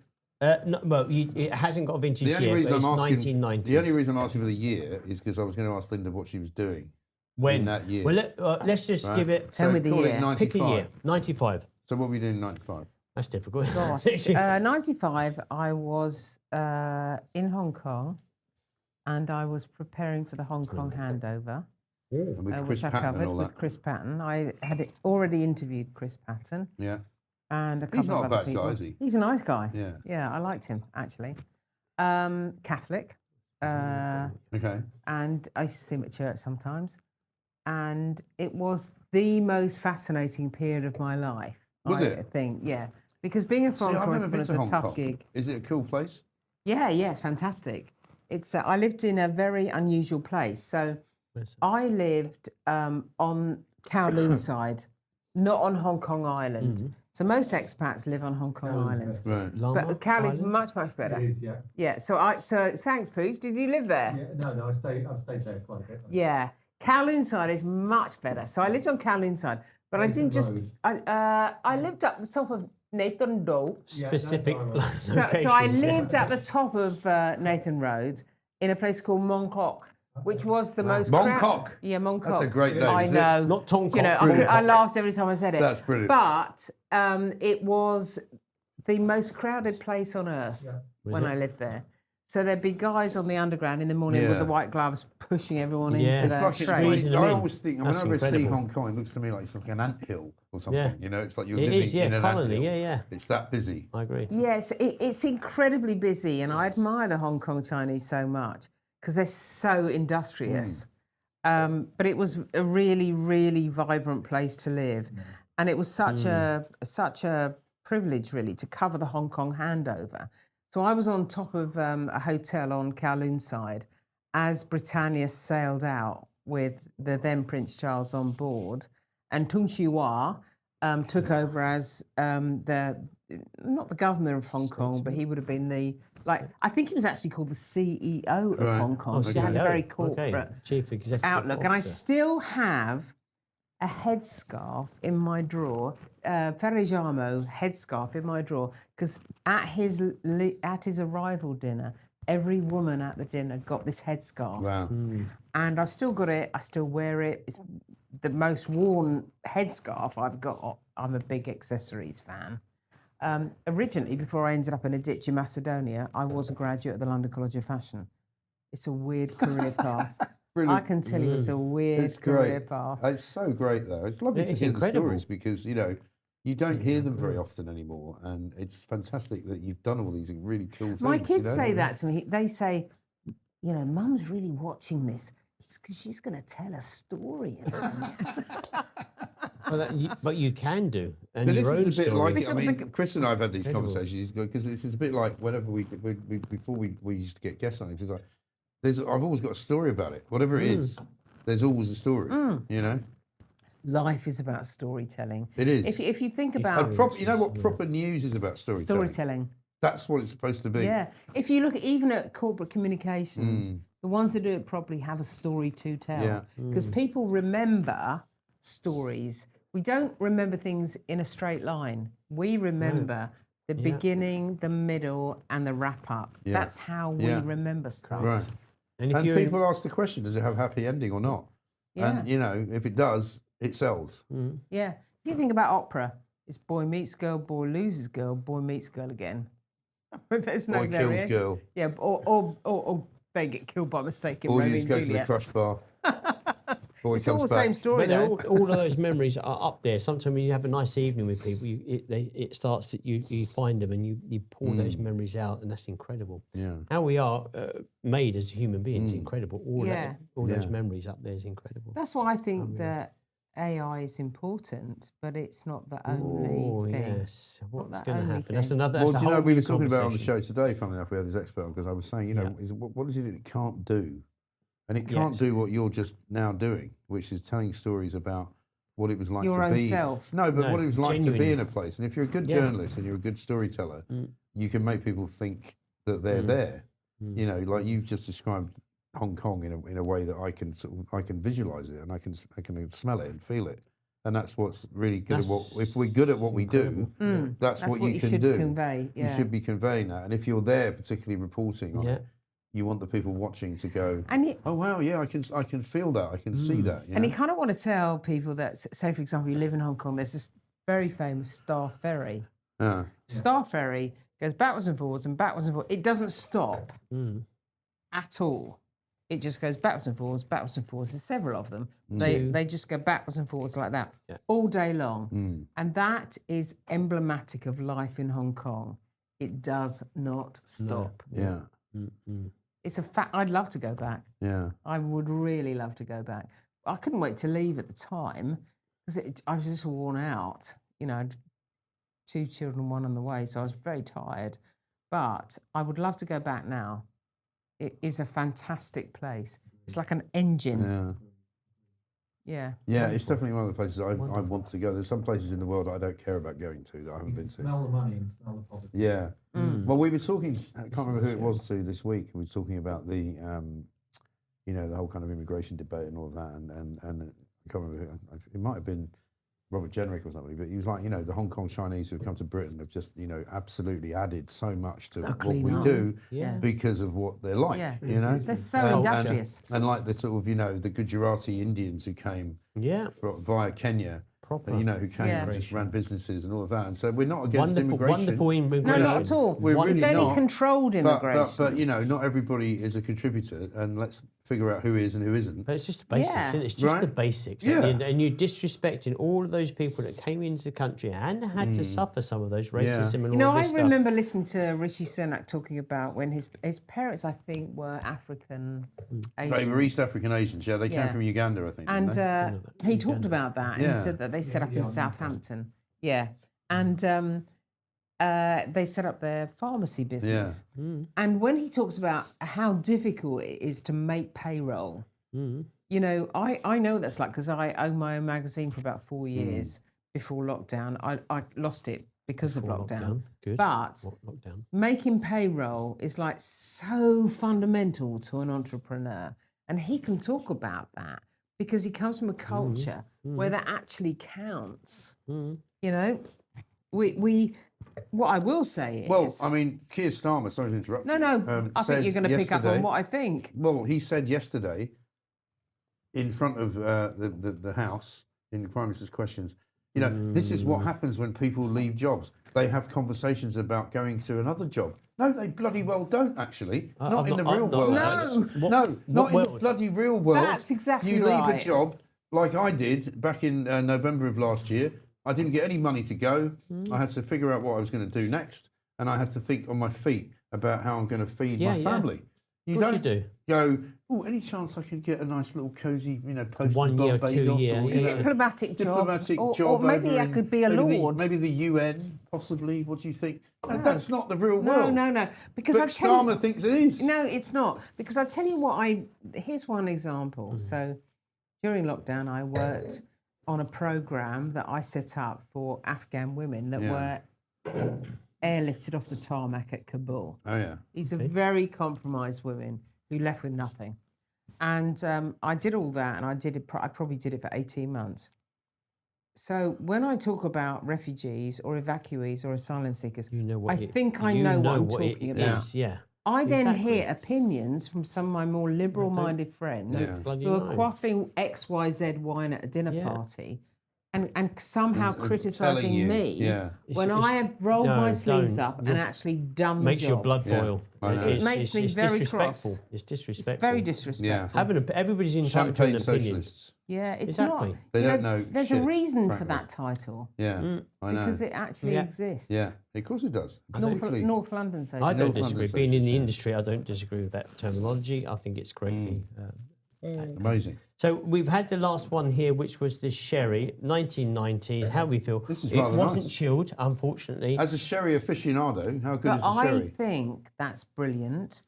No, well, it hasn't got a vintage The only year, reason but it's I'm asking. 1990s. The only reason I'm asking for the year is because I was going to ask Linda what she was doing when in that year. Well, let's just Right? give it. Tell me the call year. it Pick a 95. year. 95. So what were we doing in 95? That's difficult. Gosh. 95, I was in Hong Kong and I was preparing for the Hong Kong handover, And with Chris which I Patton covered and all with that. Chris Patton. I had already interviewed Chris Patton Yeah. and a couple He's not of a other bad people. guy, is he? He's a nice guy. Yeah. Yeah, I liked him, actually. Catholic. Okay. And I used to see him at church sometimes. And it was the most fascinating period of my life. Was I it? think, yeah. Because being a See, foreign I've never been correspondent to is Hong a tough Kong. gig. Is it a cool place? Yeah, it's fantastic. It's I lived in a very unusual place. So I lived on Kowloon side, not on Hong Kong Island. So most expats live on Hong Kong Island. Right. But Kowloon's much It is, yeah. Yeah, so thanks, Pooch. Did you live there? Yeah, no, I've stayed there quite a bit. Yeah, Kowloon side is much better. So I lived on Kowloon side, but I didn't just. Road. I lived up the top of Nathan Road. Specific So I locations, yeah. lived at the top of Nathan Road in a place called Mongkok, which was the most. Mongkok? Yeah, Mongkok. That's a great name, I isn't it? know. Not Tongkok. You know, I laughed every time I said it. That's brilliant. But it was the most crowded place on earth when I lived there. So there'd be guys on the underground in the morning with Yeah. the white gloves pushing everyone Yeah. into It's the Like train. Squeezing them I in. always think, That's whenever I see incredible. Hong Kong, it looks to me like it's like an anthill or something. Yeah. You know, it's like you're It living is, in yeah, an colony, anthill. yeah. It's that busy. I agree. Yes, it's incredibly busy, and I admire the Hong Kong Chinese so much because they're so industrious. But it was a really, really vibrant place to live, and it was such a privilege, really, to cover the Hong Kong handover. So I was on top of a hotel on Kowloon side as Britannia sailed out with the then Prince Charles on board, and Tung Chee Hwa took over as not the governor of Hong Kong, but he would have been I think he was actually called the CEO of Right. Hong Kong. So he has a CEO. very Okay. corporate Chief Executive outlook. And I Officer. still have a headscarf in my drawer, Ferragamo headscarf in my drawer, because at his arrival dinner, every woman at the dinner got this headscarf. Wow. And I've still got it. I still wear it. It's the most worn headscarf I've got. I'm a big accessories fan. Originally, before I ended up in a ditch in Macedonia, I was a graduate at the London College of Fashion. It's a weird career path. I can tell you it's a weird It's career great. path. It's so great, though. It's lovely to It's hear incredible. the stories because, you know, you don't hear them very often anymore. And it's fantastic that you've done all these really cool things. My kids you know? say that to me. They say, you know, Mum's really watching this. It's because she's going to tell a story. But you can do. And But your this own is a bit stories. like, I mean, Chris and I have had these conversations because this is a bit like whenever before we used to get guests on it, because like, I've always got a story about it. Whatever it is, there's always a story, you know? Life is about storytelling. It is. If you think And about you know what proper news is about storytelling? That's what it's supposed to be. Yeah. If you look even at corporate communications, the ones that do it properly have a story to tell. Yeah. Because people remember stories. We don't remember things in a straight line. We remember the beginning, the middle, and the wrap up. Yeah. That's how we remember stuff. Right. And And people ask the question, does it have a happy ending or not? Yeah. And, you know, if it does, it sells. Yeah. If you think about opera, It's boy meets girl, boy loses girl, boy meets girl again. But there's no Boy kills variation. girl. Yeah, or they get killed by mistake in Or Romeo you and just go to the Juliet. crush bar. Boy It's all comes the back. same story, But they're though. all of those memories are up there. Sometimes when you have a nice evening with people, it starts that you find them and you pull those memories out, and that's incredible. Yeah. How we are made as human beings, incredible. All Yeah. those memories up there is incredible. That's why I think that AI is important, but it's not the only thing. Yes. What's the going to only happen? That's thing. another. Well, That's do a you know, whole we new were talking about on the conversation. show today, funnily enough, we had this expert because I was saying, you know, what is it can't do? And it can't Yes. do what you're just now doing, which is telling stories about what it was like Your to own be. self. No, but No, what it was like to be genuinely. in a place. And if you're a good Yeah. journalist and you're a good storyteller, you can make people think that they're there. You know, like you've just described Hong Kong in a way that I can visualize it and I can smell it and feel it. And that's what's really good at what. If we're good at what we do, that's what you can should do. convey. Yeah. You should be conveying that. And if you're there, particularly reporting on Yeah. it, you want the people watching to go, And you, oh wow, yeah, I can feel that, I can see that. You and know? you kind of want to tell people that, say, for example, you live in Hong Kong, there's this very famous Star Ferry. Star Ferry goes backwards and forwards and backwards and forwards. It doesn't stop at all. It just goes backwards and forwards, backwards and forwards. There's several of them. They just go backwards and forwards like that all day long. And that is emblematic of life in Hong Kong. It does not stop. Yeah, It's a fact. I'd love to go back. yeah. I would really love to go back. I couldn't wait to leave at the time because I was just worn out. You know, I had 2 children, 1 on the way, so I was very tired. But I would love to go back now. It is a fantastic place. It's like an engine. Yeah. Yeah. Yeah, it's definitely one of the places I want to go. There's some places in the world I don't care about going to that I haven't been to. Smell the money and smell the poverty. Yeah. Well, we were talking, I can't remember who it was to this week, we were talking about the, you know, the whole kind of immigration debate and all of that. And I can't remember who, it might have been Robert Jenrick or somebody, but he was like, you know, the Hong Kong Chinese who have come to Britain have just, you know, absolutely added so much to what we do because of what they're like, you know? They're so industrious. And like the sort of, you know, the Gujarati Indians who came via Kenya, you know, who came and just ran businesses and all of that. And so we're not against immigration. Wonderful immigration. No, not at all. We're really It's only not. controlled immigration. But, you know, not everybody is a contributor, and let's figure out who is and who isn't. But it's just the basics, Yeah. isn't it? It's just the Right? basics. Yeah. And you're disrespecting all of those people that came into the country and had to suffer some of those racism and You know, all I this stuff. remember listening to Rishi Sunak talking about when his parents, I think, were African Asians. They were East African Asians, yeah. They came from Uganda, I think. And didn't he talked about that, and Yeah. he said that they set up in Southampton. Yeah. And they set up their pharmacy business. And when he talks about how difficult it is to make payroll, you know, I know that's like, because I owned my own magazine for about 4 years before lockdown. I lost it because of lockdown. Good. But Lockdown. making payroll is like so fundamental to an entrepreneur. And he can talk about that because he comes from a culture where that actually counts. You know, we what I will say is... Well, I mean, Keir Starmer, sorry to interrupt you. No, I think you're going to pick up on what I think. Well, he said yesterday in front of the House, in the Prime Minister's questions, you know, this is what happens when people leave jobs. They have conversations about going to another job. No, they bloody well don't, actually. Not in the real world. Not in the bloody real world. That's exactly You leave right. a job like I did back in November of last year. I didn't get any money to go. I had to figure out what I was going to do next, and I had to think on my feet about how I'm going to feed my family. Of course you do. Go, oh, any chance I could get a nice little cosy, you know, posted 1 year, Barbados 2 year, or, you know, Diplomatic job. Or job maybe over I in- could be a maybe lord. maybe the UN, possibly. What do you think? No, that's not the real world. No. Because But I tell Starmer thinks it is. No, it's not. Because I tell you what, here's one example. So during lockdown, I worked on a program that I set up for Afghan women that were airlifted off the tarmac at Kabul. Oh yeah. These are very compromised women who left with nothing. And I did all that, and I probably did it for 18 months. So when I talk about refugees or evacuees or asylum seekers, You know what I think I know what I'm talking about. Is, yeah. I then Exactly. hear opinions from some of my more liberal-minded friends Yeah. Bloody who are know. quaffing XYZ wine at a dinner Yeah. party, and somehow telling criticising you, me yeah. when I have rolled no, my sleeves don't. up and actually done the Makes job. your blood Yeah, boil. I know. It makes me it's very disrespectful. cross. It's It's disrespectful. very disrespectul. Everybody's entitled to an Champagne opinion. socialists. Yeah, it's Exactly. not. They you don't know There's a shit, reason for frankly. that title Yeah, I know. because it actually Yeah. exists. Yeah, of course it does. North, Particularly- North London I Socialist. don't North disagree. London Being in the Socialist, industry, I don't disagree with that terminology. I think it's correctly. Amazing. So we've had the last one here, which was the sherry, 1990s. How we feel? This is it rather wasn't nice. chilled, unfortunately. As a sherry aficionado, how good But is the I sherry? think that's brilliant.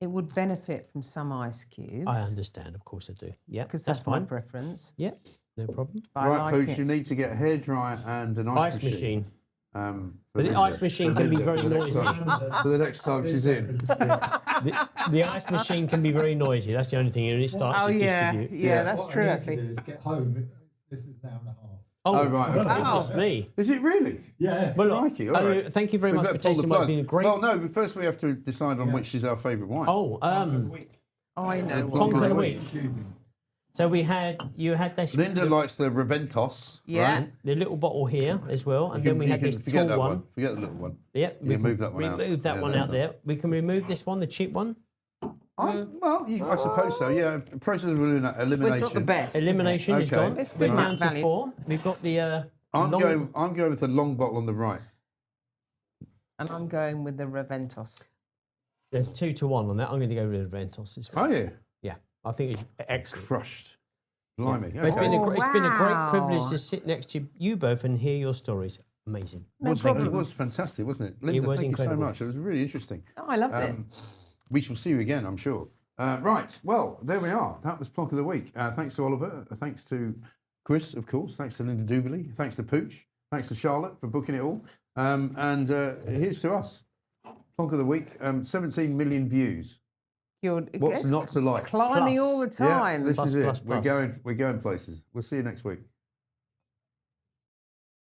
It would benefit from some ice cubes. I understand, of course I do. Yeah, Because that's that's my fine. preference. Yeah, no problem. But I Right, like Pooch, it. you need to get a hairdryer and an ice, Ice machine. For But the Linda. ice machine For can be Linda, very for the next noisy. time- For the next time she's in. The ice machine can be very noisy. That's the only thing. And it starts Oh to yeah, distribute. yeah, that's What true I need actually. to do is get home. This is an hour and a half. Oh, right, okay. goodness me. Is it really? Yes. Well, Crikey, all right. thank you very We much better for pull the tasting. It's plug. been great. Well, no, but first we have to decide on which is our favourite wine. Oh, I know. Plonk Plonk of of the the week. week. So you had this. Linda likes the Raventos. Yeah. Right? The little bottle here as well, and then we You had can this forget tall that one. Forget the little one. Yeah, we can move that one out. remove that Yeah, one that's out there. We can remove this one, the cheap one. I suppose so. Yeah, process of elimination. Well, it's not the best. is it? Elimination is Okay. gone. It's We're good down to value. 4. We've got the. I'm long- going with the long bottle on the right. And I'm going with the Raventos. There's 2 to 1 on that. I'm going to go with Raventos as well. Oh yeah, Yeah, I think it's excellent. crushed. Blimey. But it's Okay. been a great wow. privilege to sit next to you both and hear your stories. Amazing. It was fantastic, wasn't it? Linda, was thank incredible. you so much. It was really interesting. Oh, I loved it. We shall see you again, I'm sure. Right, well, there we are. That was Plonk of the Week. Thanks to Oliver. Thanks to Chris, of course. Thanks to Linda Duberley. Thanks to Pooch. Thanks to Charlotte for booking it all. And here's to us. Plonk of the Week, 17 million views. What's It's not to like? climbing Plus. all the time. Yeah, this Plus, is it. plus, plus. We're going places. We'll see you next week.